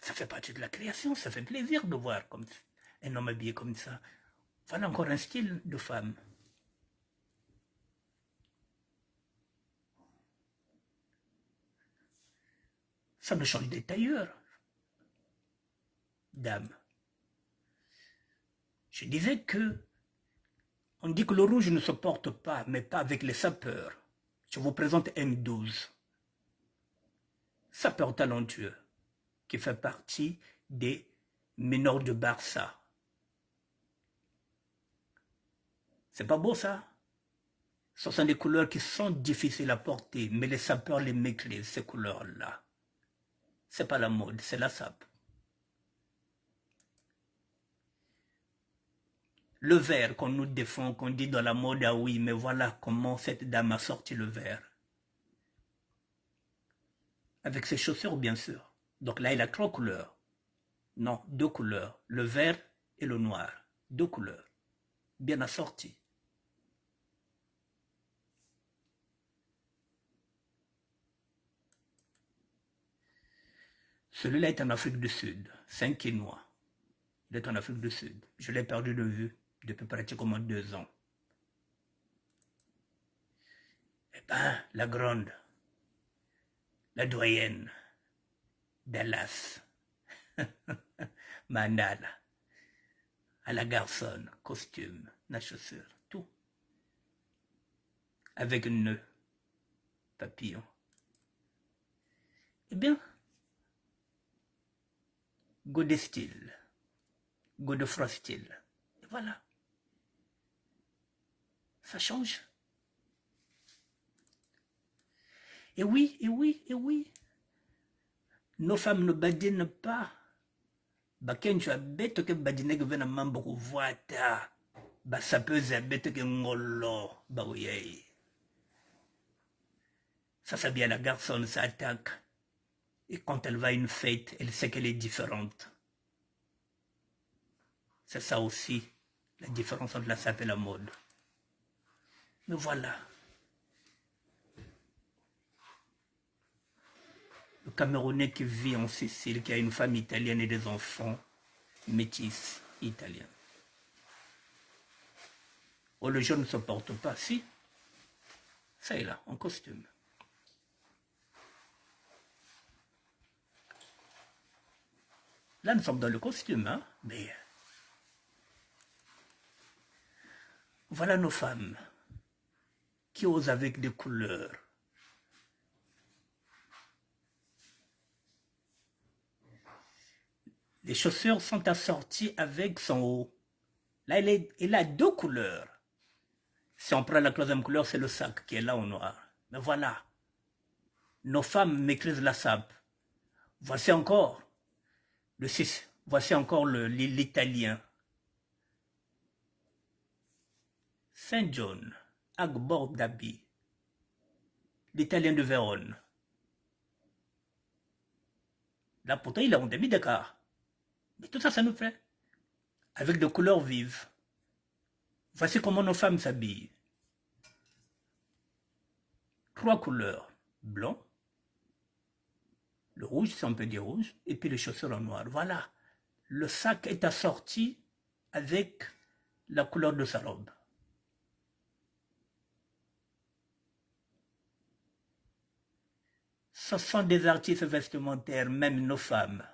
[SPEAKER 1] Ça fait partie de la création, ça fait plaisir de voir comme un homme habillé comme ça. Voilà encore un style de femme. Ça me change des tailleurs. Dame. Je disais que on dit que le rouge ne se porte pas, mais pas avec les sapeurs. Je vous présente M12. Sapeur talentueux, qui fait partie des mineurs de Barça. C'est pas beau ça? Ce sont des couleurs qui sont difficiles à porter, mais les sapeurs les maîtrisent, ces couleurs-là. C'est pas la mode, c'est la sape. Le vert qu'on nous défend, qu'on dit dans la mode, ah oui, mais voilà comment cette dame a sorti le vert. Avec ses chaussures, bien sûr. Donc là, il a 3 couleurs. Non, 2 couleurs. Le vert et le noir. 2 couleurs. Bien assorties. Celui-là est en Afrique du Sud. C'est un Quinois. Il est en Afrique du Sud. Je l'ai perdu de vue depuis pratiquement 2 ans. Eh ben, la grande, la doyenne, Dallas, Mandala, à la garçonne, costume, la chaussure, tout. Avec un nœud, papillon. Eh bien, go de style, go de style. Et voilà. Ça change. Et oui, et oui, et oui. Nos femmes ne badinent pas. Baken tu as bête que badine que vena mambo voita. Ba ça peut bête que ngolo. Bah oui. Ça c'est bien la garçonne s'attaque. Et quand elle va à une fête, elle sait qu'elle est différente. C'est ça aussi, la différence entre la sape et la mode. Mais voilà. Le Camerounais qui vit en Sicile, qui a une femme italienne et des enfants métis italiens. Oh, le jeune ne se porte pas, si. Ça est là, en costume. Là, nous sommes dans le costume, hein, mais... Voilà nos femmes qui osent avec des couleurs. Les chaussures sont assorties avec son haut. Là, il a 2 couleurs. Si on prend la 3e couleur, c'est le sac qui est là au noir. Mais voilà. Nos femmes maîtrisent la sape. Voici encore le 6. Voici encore l'italien. Saint John, Agbord d'Abi. L'italien de Vérone. Là, pourtant, il a un demi d'écart. Mais tout ça, ça nous fait. Avec des couleurs vives. Voici comment nos femmes s'habillent. 3 couleurs. Blanc. Le rouge, si on peut dire rouge. Et puis les chaussures en noir. Voilà. Le sac est assorti avec la couleur de sa robe. Ce sont des artistes vestimentaires, même nos femmes.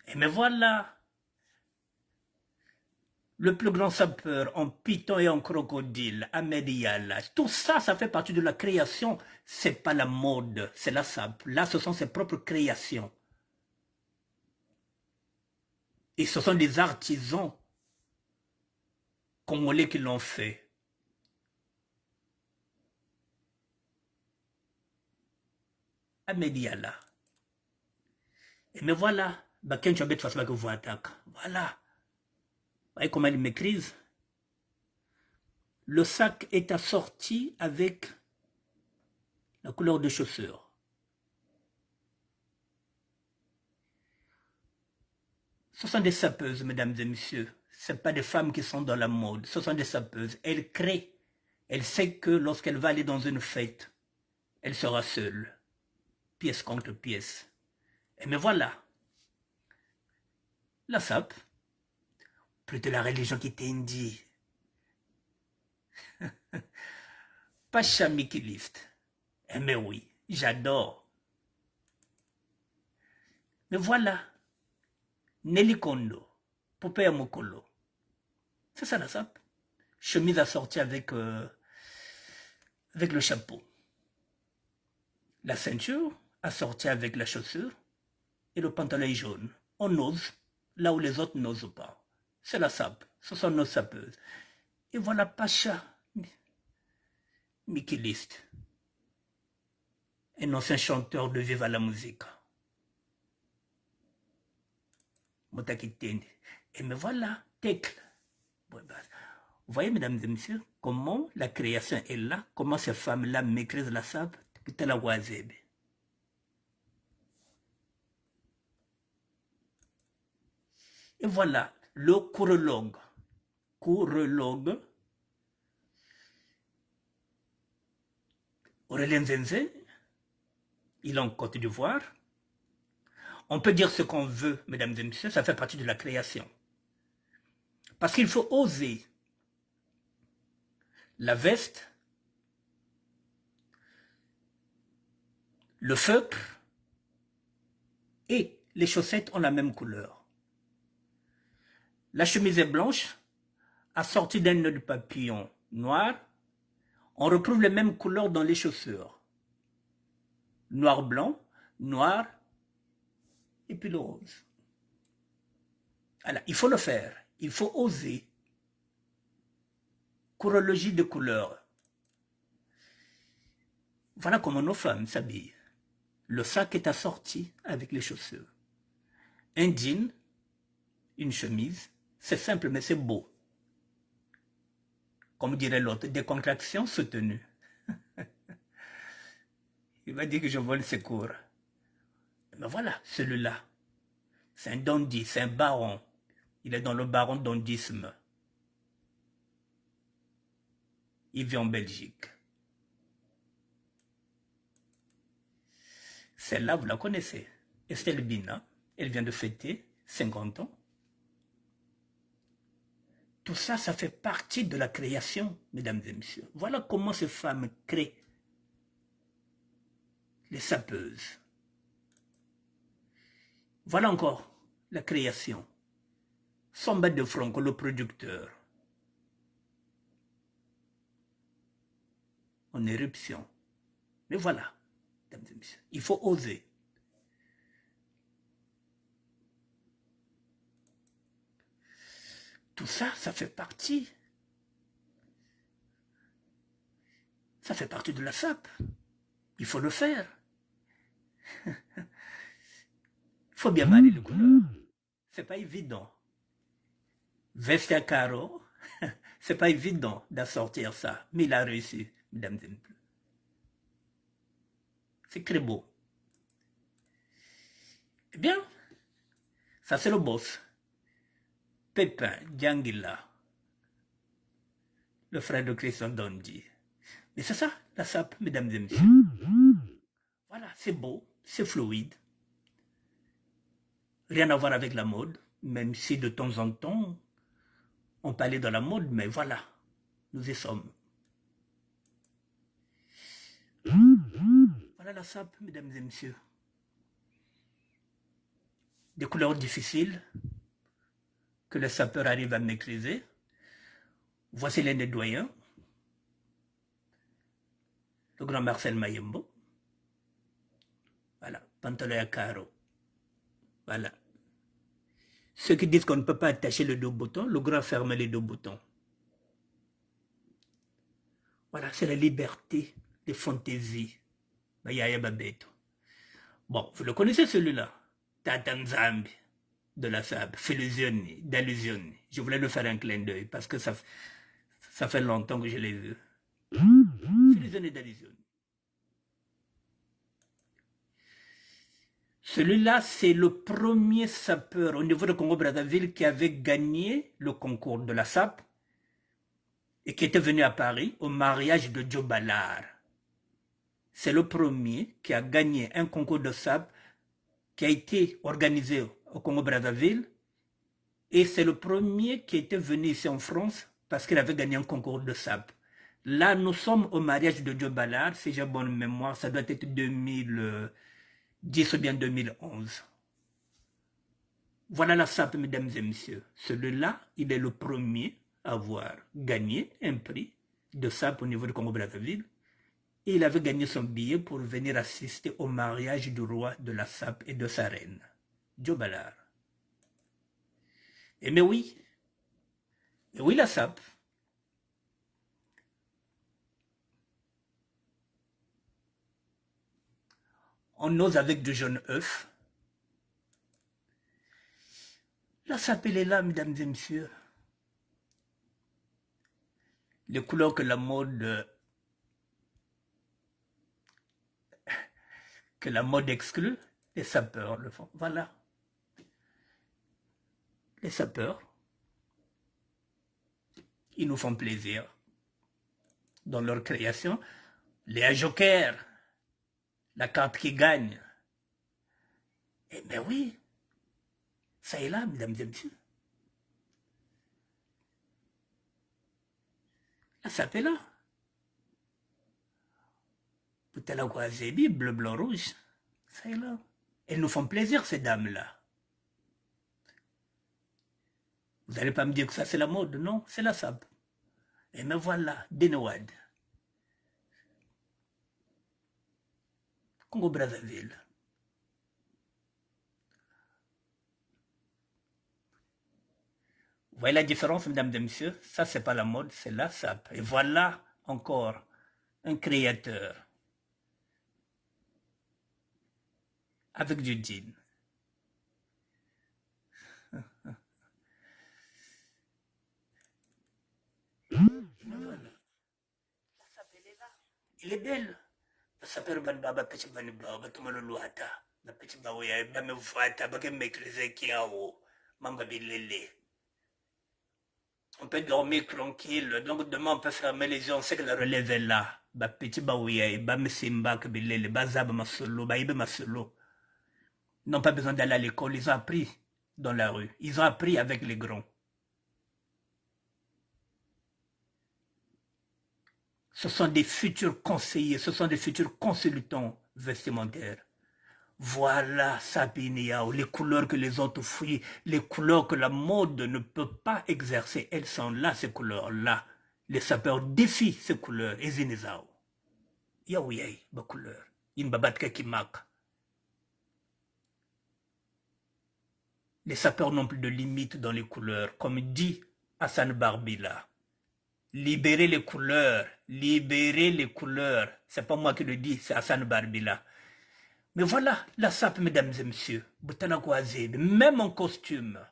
[SPEAKER 1] Et mais voilà, le plus grand sapeur en python et en crocodile, Ahmed Yalla. Tout ça, ça fait partie de la création. C'est pas la mode, c'est la sape. Là, ce sont ses propres créations. Et ce sont des artisans congolais qui l'ont fait. Ahmed Yalla. Et mais voilà, Baken Chabet Fasma que vous attaque. Voilà. Vous voyez comment il maîtrise. Le sac est assorti avec la couleur de chaussures. Ce sont des sapeuses, mesdames et messieurs. Ce pas des femmes qui sont dans la mode, ce sont des sapeuses. Elles créent. Elle sait que lorsqu'elle va aller dans une fête, elle sera seule, pièce contre pièce. Et me voilà, la sape, plus de la religion qui t'indie. Pacha Mickey Lift. Eh mais oui, j'adore. Mais voilà, Nelly Kondo, Poupée Mokolo. C'est ça la sape. Chemise assortie avec le chapeau. La ceinture assortie avec la chaussure et le pantalon jaune. On ose là où les autres n'osent pas. C'est la sape. Ce sont nos sapeuses. Et voilà Pacha Mickey List, un ancien chanteur de Viva la Musique. Et me voilà, Tecle. Vous voyez, mesdames et messieurs, comment la création est là, comment ces femmes-là maîtrisent la sape, putain la wazebe. Et voilà, le courologue. Courologue. Aurélien Zenze, il est en Côte d'Ivoire. On peut dire ce qu'on veut, mesdames et messieurs, ça fait partie de la création. Parce qu'il faut oser. La veste, le feutre et les chaussettes ont la même couleur. La chemise est blanche, assortie d'un nœud de papillon noir. On retrouve les mêmes couleurs dans les chaussures. Noir-blanc, noir et puis le rose. Voilà, il faut le faire, il faut oser. Chorologie de couleurs. Voilà comment nos femmes s'habillent. Le sac est assorti avec les chaussures. Un jean, une chemise, c'est simple mais c'est beau. Comme dirait l'autre, des contractions soutenues. Il va dire que je vole ses cours. Mais voilà, celui-là, c'est un dandy, c'est un baron. Il est dans le baron dandisme. Il vit en Belgique. Celle-là, vous la connaissez. Estelle Bina, elle vient de fêter 50 ans. Tout ça, ça fait partie de la création, mesdames et messieurs. Voilà comment ces femmes créent les sapeuses. Voilà encore la création. Samba de Franco, le producteur. En éruption. Mais voilà, mesdames et messieurs, il faut oser. Tout ça, ça fait partie. Ça fait partie de la sape. Il faut le faire. Il faut bien marier les couleurs. C'est pas évident. Veste à carreaux, c'est pas évident d'assortir ça. Mais il a réussi, mesdames et messieurs. C'est très beau. Eh bien, ça c'est le boss. Pépin Djangila, le frère de Christian Dondi. Mais c'est ça, la sape, mesdames et messieurs. Voilà, c'est beau, c'est fluide. Rien à voir avec la mode, même si de temps en temps, on peut aller dans la mode, mais voilà, nous y sommes. Voilà la sape, mesdames et messieurs. Des couleurs difficiles que les sapeurs arrivent à maîtriser. Voici l'un des doyens, le grand Marcel Mayembo. Voilà, pantalon à carreaux. Voilà. Ceux qui disent qu'on ne peut pas attacher les deux boutons, le grand ferme les deux boutons. Voilà, c'est la liberté des fantaisies. Bon, vous le connaissez celui-là. Tatanzambi de la sable, Félusioni, d'allusioni. Je voulais le faire un clin d'œil parce que ça fait longtemps que je l'ai vu. Félusioni d'allusioni. Celui-là, c'est le premier sapeur au niveau de Congo-Brazzaville qui avait gagné le concours de la SAP et qui était venu à Paris au mariage de Joe Ballard. C'est le premier qui a gagné un concours de SAP qui a été organisé au Congo-Brazzaville et c'est le premier qui était venu ici en France parce qu'il avait gagné un concours de SAP. Là, nous sommes au mariage de Joe Ballard, si j'ai bonne mémoire, ça doit être 2010 ou bien 2011. Voilà la SAP, mesdames et messieurs. Celui-là, il est le premier à avoir gagné un prix de SAP au niveau du Congo-Brazzaville. Et il avait gagné son billet pour venir assister au mariage du roi de la SAP et de sa reine, Joe Ballard. Et mais oui, la SAP. On ose avec du jaune œuf. La SAP, elle est là, mesdames et messieurs. Les couleurs que la mode exclut, les sapeurs le font. Voilà. Les sapeurs, ils nous font plaisir dans leur création. Les jokers, la carte qui gagne. Eh bien oui, ça est là, mesdames et messieurs. La SAP est là. Boutala Kouazébi, bleu, blanc, rouge. Ça est là. Elles nous font plaisir, ces dames-là. Vous n'allez pas me dire que ça, c'est la mode. Non, c'est la SAP. Et me voilà, Denouad. Congo-Brazzaville. Vous voyez la différence, mesdames et messieurs? Ça, c'est pas la mode, c'est la SAP. Et voilà encore un créateur avec du jean. Voilà. La SAP, elle est là. Il est belle. La SAP, elle est belle. Petit baniba, batumalolouata. La petit baouya, bamevuata, bakemekrize kiao. Mamba bilele. On peut dormir tranquille. Donc demain, on peut fermer les yeux. On sait que la relève est là. Ba petit baouya, ba mesimba bilele, ba zab masolo, ba ibe masolo. Ils n'ont pas besoin d'aller à l'école. Ils ont appris dans la rue. Ils ont appris avec les grands. Ce sont des futurs conseillers, ce sont des futurs consultants vestimentaires. Voilà, Sabiniao, les couleurs que les autres fuient, les couleurs que la mode ne peut pas exercer. Elles sont là, ces couleurs-là. Les sapeurs défient ces couleurs. Et Zinizao. Yaouyay, ma couleur. Une babatka qui marque. Les sapeurs n'ont plus de limite dans les couleurs, comme dit Hassan Barbila. Libérer les couleurs, libérer les couleurs. C'est pas moi qui le dis, c'est Hassan Barbila. Mais voilà, la SAP, mesdames et messieurs, Boutana Kouazébi, même en costume.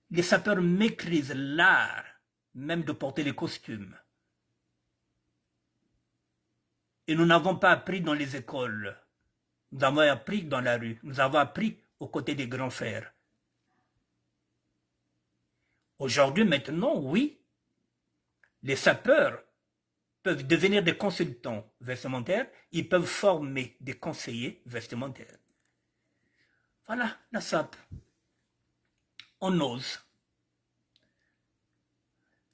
[SPEAKER 1] Les sapeurs maîtrisent l'art, même de porter les costumes. Et nous n'avons pas appris dans les écoles. Nous avons appris dans la rue. Nous avons appris aux côtés des grands frères. Aujourd'hui, maintenant, oui, les sapeurs peuvent devenir des consultants vestimentaires, ils peuvent former des conseillers vestimentaires. Voilà, la SAP. On ose.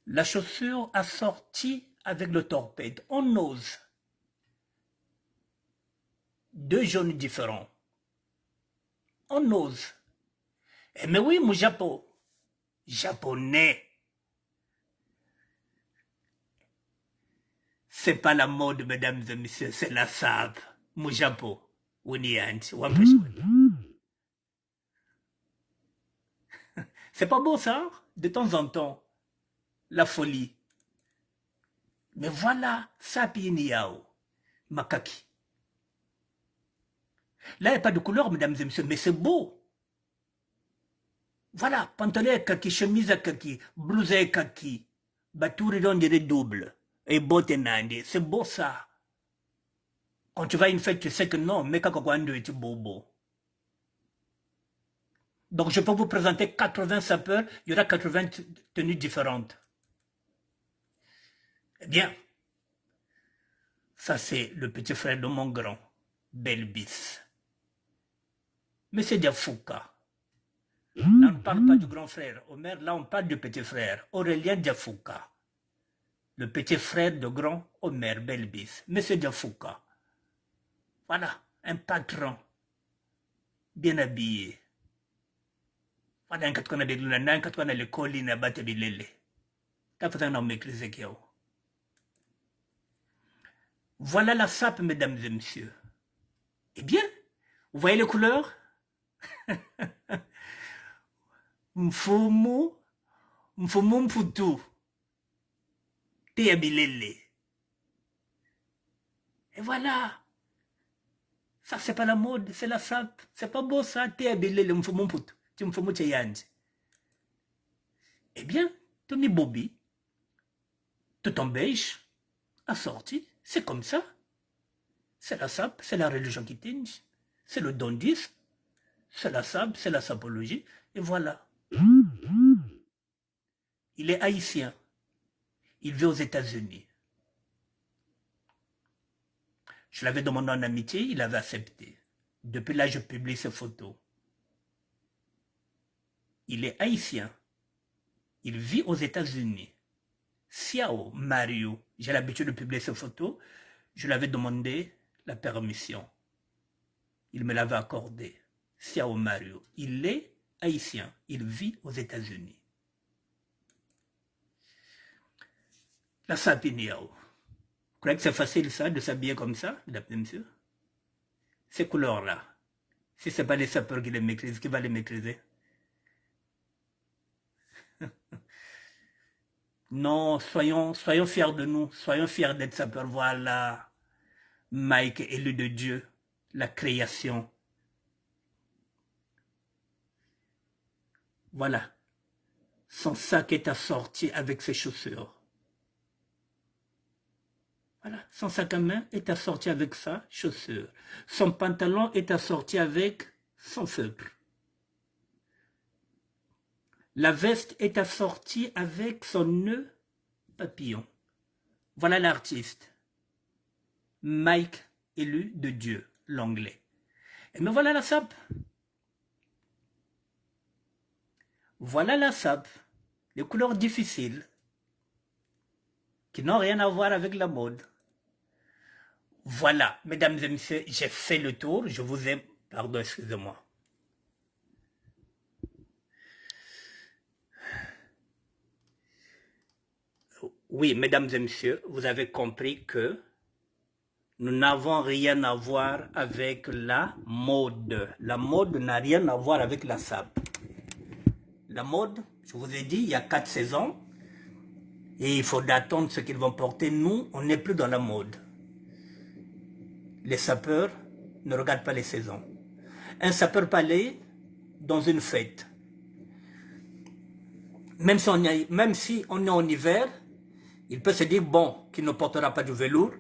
[SPEAKER 1] La chaussure assortie avec le torpède. On ose. Deux jaunes différents. On ose. Eh mais oui, mon Japon. Japonais. C'est pas la mode, mesdames et messieurs, c'est la SAP. Mon Japon. C'est pas beau ça? De temps en temps. La folie. Mais voilà, Sapi Niao. Makaki. Là, il n'y a pas de couleur, mesdames et messieurs, mais c'est beau. Voilà, pantalon kaki, chemise à kaki, blouse à kaki, baturi on dirait double, et botte nandi, c'est beau ça. Quand tu vas à une fête, tu sais que non, mais Kakakwandu est bobo. Donc je peux vous présenter 80 sapeurs, il y aura 80 tenues différentes. Eh bien, ça c'est le petit frère de mon grand, Belbis. Monsieur Diafouka. Là, on ne parle pas du grand frère Omer, là on parle du petit frère, Aurélien Diafouka. Le petit frère de grand Omer Belbis, Monsieur Diafouka. Voilà, un patron, bien habillé. Voilà, un katouana de l'una, un katouana de colline à Batabilele. T'as fait un maîtriser qui est. Voilà la sape, mesdames et messieurs. Eh bien, vous voyez les couleurs? Mfumu mfutu. Téabilele. Et voilà. Ça, c'est pas la mode, c'est la sape. C'est pas beau ça, téabilele, mfumu mfutu. Tu mfumu tcheyanji. Eh bien, Tony Bobby, tout en beige, assorti, c'est comme ça. C'est la sape, c'est la religion qui tinge. C'est le dondisme. C'est la sape, c'est la sapologie. Et voilà. Il est haïtien. Il vit aux États-Unis. Je l'avais demandé en amitié, il avait accepté. Depuis là, je publie ses photos. Il est haïtien. Il vit aux États-Unis. Siao Mario, j'ai l'habitude de publier ses photos. Je l'avais demandé la permission. Il me l'avait accordé. Siao Mario. Il est haïtien. Il vit aux États-Unis. La sapiniao. Vous croyez que c'est facile ça, de s'habiller comme ça, mesdames et messieurs? Ces couleurs-là. Si ce n'est pas les sapeurs qui les maîtrisent, qui va les maîtriser? Non, soyons fiers de nous. Soyons fiers d'être sapeurs. Voilà. Mike, élu de Dieu. La création. Voilà. Son sac est assorti avec ses chaussures. Voilà. Son sac à main est assorti avec sa chaussure. Son pantalon est assorti avec son feutre. La veste est assortie avec son nœud papillon. Voilà l'artiste. Mike, élu de Dieu, l'anglais. Et me voilà la sape. Voilà la sape. Les couleurs difficiles qui n'ont rien à voir avec la mode. Voilà, mesdames et messieurs, j'ai fait le tour. Je vous aime. Pardon, excusez-moi. Oui, mesdames et messieurs, vous avez compris que nous n'avons rien à voir avec la mode. La mode n'a rien à voir avec la sape. La mode, je vous ai dit, il y a 4 saisons. Et il faut attendre ce qu'ils vont porter. Nous, on n'est plus dans la mode. Les sapeurs ne regardent pas les saisons. Un sapeur peut aller dans une fête. Même si on est en hiver, il peut se dire, bon, qu'il ne portera pas du velours,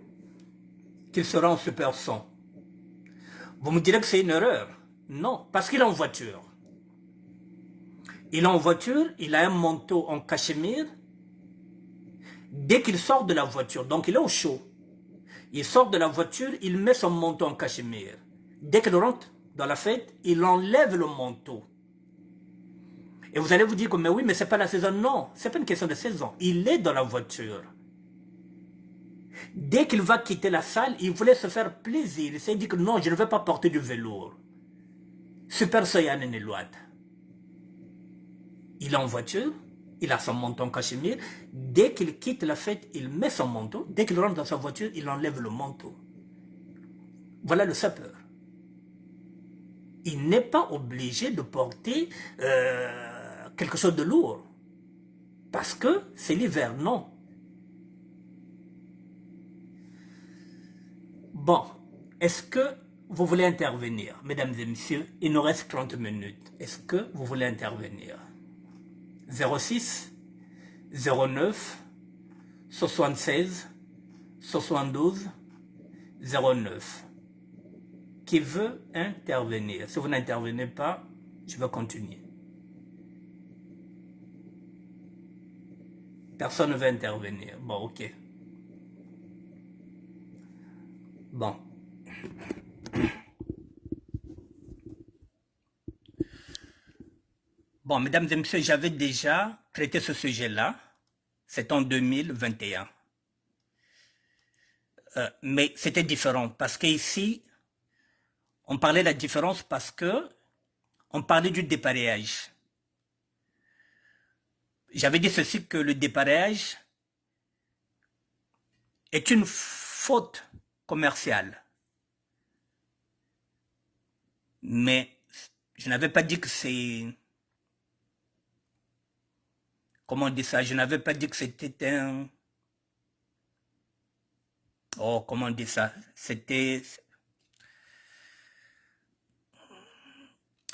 [SPEAKER 1] qu'il sera en super son. Vous me direz que c'est une erreur. Non, parce qu'il est en voiture. Il est en voiture, il a un manteau en cachemire. Dès qu'il sort de la voiture, donc il est au chaud. Il sort de la voiture, il met son manteau en cachemire. Dès qu'il rentre dans la fête, il enlève le manteau. Et vous allez vous dire que, mais oui, mais c'est pas la saison. Non, c'est pas une question de saison. Il est dans la voiture. Dès qu'il va quitter la salle, il voulait se faire plaisir. Il s'est dit que non, je ne vais pas porter du velours. Super Soyan Nelouad. Il est en voiture, il a son manteau en cachemire. Dès qu'il quitte la fête, il met son manteau. Dès qu'il rentre dans sa voiture, il enlève le manteau. Voilà le sapeur. Il n'est pas obligé de porter quelque chose de lourd. Parce que c'est l'hiver, non. Bon, est-ce que vous voulez intervenir, mesdames et messieurs? Il nous reste 30 minutes. Est-ce que vous voulez intervenir? 06 09 76 72 09. qui veut intervenir. Si vous n'intervenez pas, je vais continuer. Personne ne veut intervenir. Bon, ok. Bon. Bon, mesdames et messieurs, j'avais déjà traité ce sujet-là. C'est en 2021. Mais c'était différent parce qu'ici, on parlait de la différence parce que on parlait du dépareillage. J'avais dit ceci, que le dépareillage est une faute commerciale. Mais je n'avais pas dit que c'est... Comment on dit ça? Je n'avais pas dit que c'était un... Oh, comment on dit ça? C'était...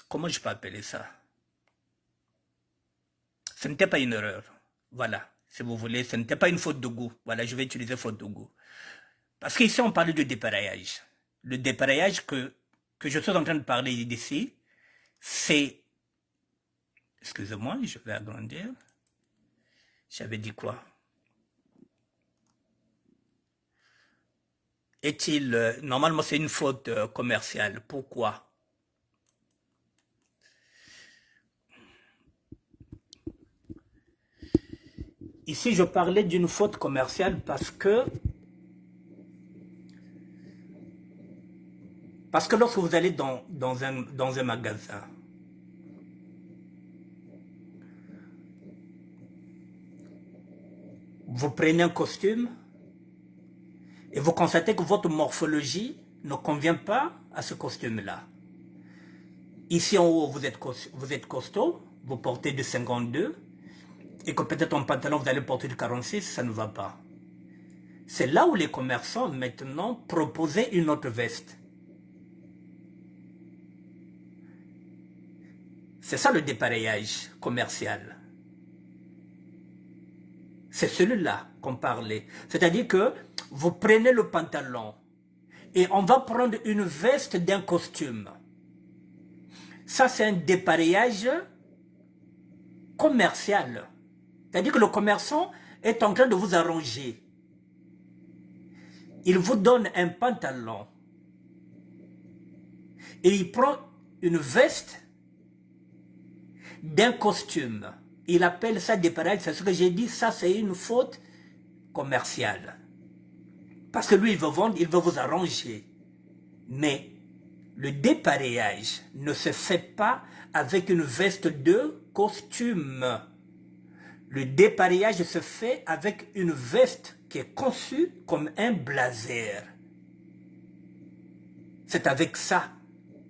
[SPEAKER 1] Comment je peux appeler ça? Ce n'était pas une erreur. Voilà, si vous voulez, ce n'était pas une faute de goût. Voilà, je vais utiliser faute de goût. Parce qu'ici, on parle de dépareillage. Le dépareillage que je suis en train de parler d'ici, c'est... Excusez-moi, je vais agrandir. J'avais dit quoi? Est-il... normalement, c'est une faute commerciale. Pourquoi? Ici, je parlais d'une faute commerciale parce que lorsque vous allez dans un magasin, vous prenez un costume et vous constatez que votre morphologie ne convient pas à ce costume-là. Ici en haut, vous êtes costaud, vous portez du 52, et que peut-être en pantalon, vous allez porter du 46, ça ne va pas. C'est là où les commerçants, maintenant, proposaient une autre veste. C'est ça le dépareillage commercial. C'est celui-là qu'on parlait. C'est-à-dire que vous prenez le pantalon et on va prendre une veste d'un costume. Ça, c'est un dépareillage commercial. C'est-à-dire que le commerçant est en train de vous arranger. Il vous donne un pantalon et il prend une veste d'un costume. Il appelle ça dépareillage. C'est ce que j'ai dit, ça c'est une faute commerciale. Parce que lui, il veut vendre, il veut vous arranger. Mais le dépareillage ne se fait pas avec une veste de costume. Le dépareillage se fait avec une veste qui est conçue comme un blazer. C'est avec ça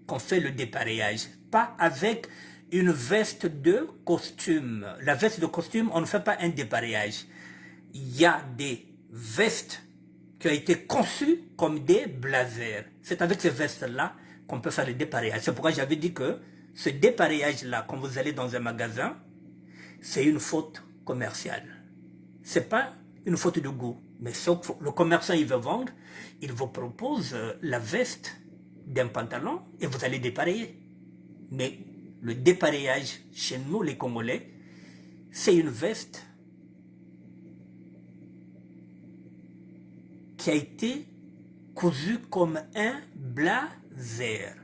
[SPEAKER 1] qu'on fait le dépareillage, pas avec une veste de costume. La veste de costume, on ne fait pas un dépareillage. Il y a des vestes qui ont été conçues comme des blazers. C'est avec ces vestes-là qu'on peut faire le dépareillage. C'est pourquoi j'avais dit que ce dépareillage-là, quand vous allez dans un magasin, c'est une faute commerciale. Ce n'est pas une faute de goût. Mais sauf le commerçant, il veut vendre, il vous propose la veste d'un pantalon et vous allez dépareiller. Mais le dépareillage, chez nous les Congolais, c'est une veste qui a été cousue comme un blazer.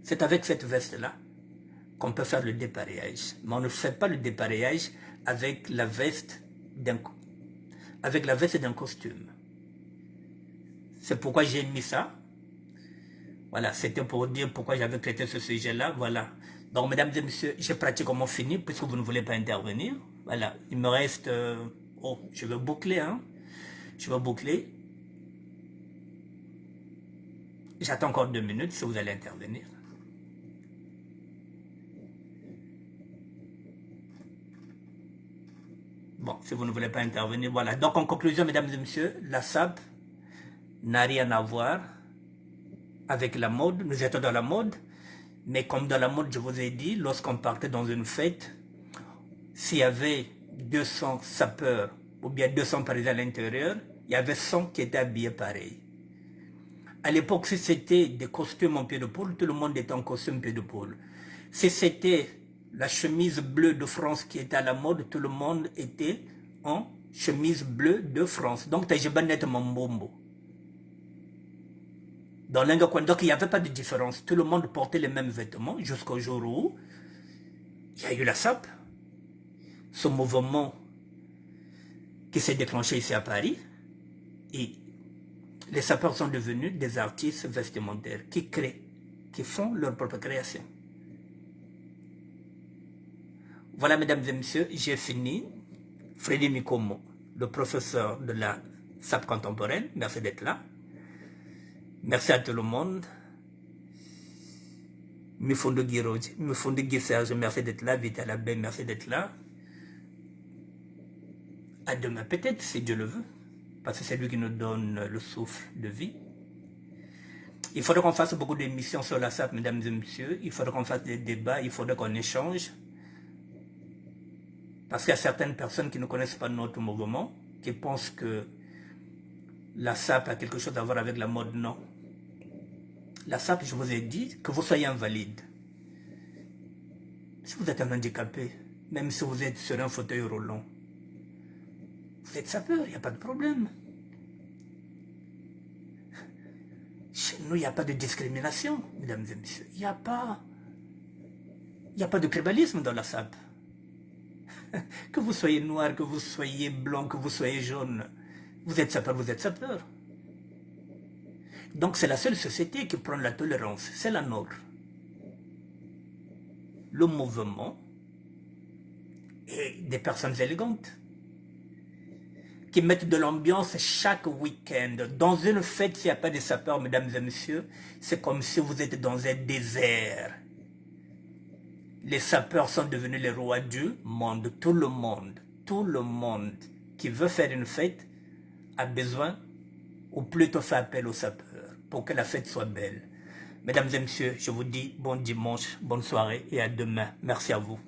[SPEAKER 1] C'est avec cette veste-là qu'on peut faire le dépareillage. Mais on ne fait pas le dépareillage avec la veste d'un costume. C'est pourquoi j'ai mis ça. Voilà, c'était pour dire pourquoi j'avais traité ce sujet-là. Voilà. Donc, mesdames et messieurs, j'ai pratiquement fini puisque vous ne voulez pas intervenir. Voilà, il me reste... oh, je vais boucler, hein. Je vais boucler. J'attends encore 2 minutes si vous allez intervenir. Bon, si vous ne voulez pas intervenir, voilà. Donc, en conclusion, mesdames et messieurs, la SAP n'a rien à voir avec la mode. Nous étions dans la mode, mais comme dans la mode, je vous ai dit, lorsqu'on partait dans une fête, s'il y avait 200 sapeurs ou bien 200 parisiens à l'intérieur, il y avait 100 qui étaient habillés pareil. À l'époque, si c'était des costumes en pied de poule, tout le monde était en costume pied de poule. Si c'était la chemise bleue de France qui était à la mode, tout le monde était en chemise bleue de France. Donc, tu as net Mambombo. Dans l'Ingacoin, donc il n'y avait pas de différence. Tout le monde portait les mêmes vêtements jusqu'au jour où il y a eu la SAP, ce mouvement qui s'est déclenché ici à Paris. Et les sapeurs sont devenus des artistes vestimentaires qui créent, qui font leur propre création. Voilà, mesdames et messieurs, j'ai fini. Freddy Mikomo, le professeur de la SAP contemporaine, merci d'être là. Merci à tout le monde. Mifondo Giroji, Mifondo Serge, merci d'être là. Vita Labé, merci d'être là. À demain peut-être, si Dieu le veut. Parce que c'est lui qui nous donne le souffle de vie. Il faudrait qu'on fasse beaucoup d'émissions sur la SAP, mesdames et messieurs. Il faudrait qu'on fasse des débats, il faudrait qu'on échange. Parce qu'il y a certaines personnes qui ne connaissent pas notre mouvement, qui pensent que la SAP a quelque chose à voir avec la mode. Non. La SAP, je vous ai dit, que vous soyez invalide. Si vous êtes un handicapé, même si vous êtes sur un fauteuil roulant, vous êtes sapeur, il n'y a pas de problème. Chez nous, il n'y a pas de discrimination, mesdames et messieurs. Il n'y a pas de tribalisme dans la SAP. Que vous soyez noir, que vous soyez blanc, que vous soyez jaune, vous êtes sapeur, vous êtes sapeur. Donc c'est la seule société qui prend la tolérance, c'est la nôtre. Le mouvement et des personnes élégantes qui mettent de l'ambiance chaque week-end. Dans une fête, s'il n'y a pas de sapeurs, mesdames et messieurs, c'est comme si vous êtes dans un désert. Les sapeurs sont devenus les rois du monde. Tout le monde qui veut faire une fête a besoin, ou plutôt fait appel aux sapeurs, pour que la fête soit belle. Mesdames et messieurs, je vous dis bon dimanche, bonne soirée et à demain. Merci à vous.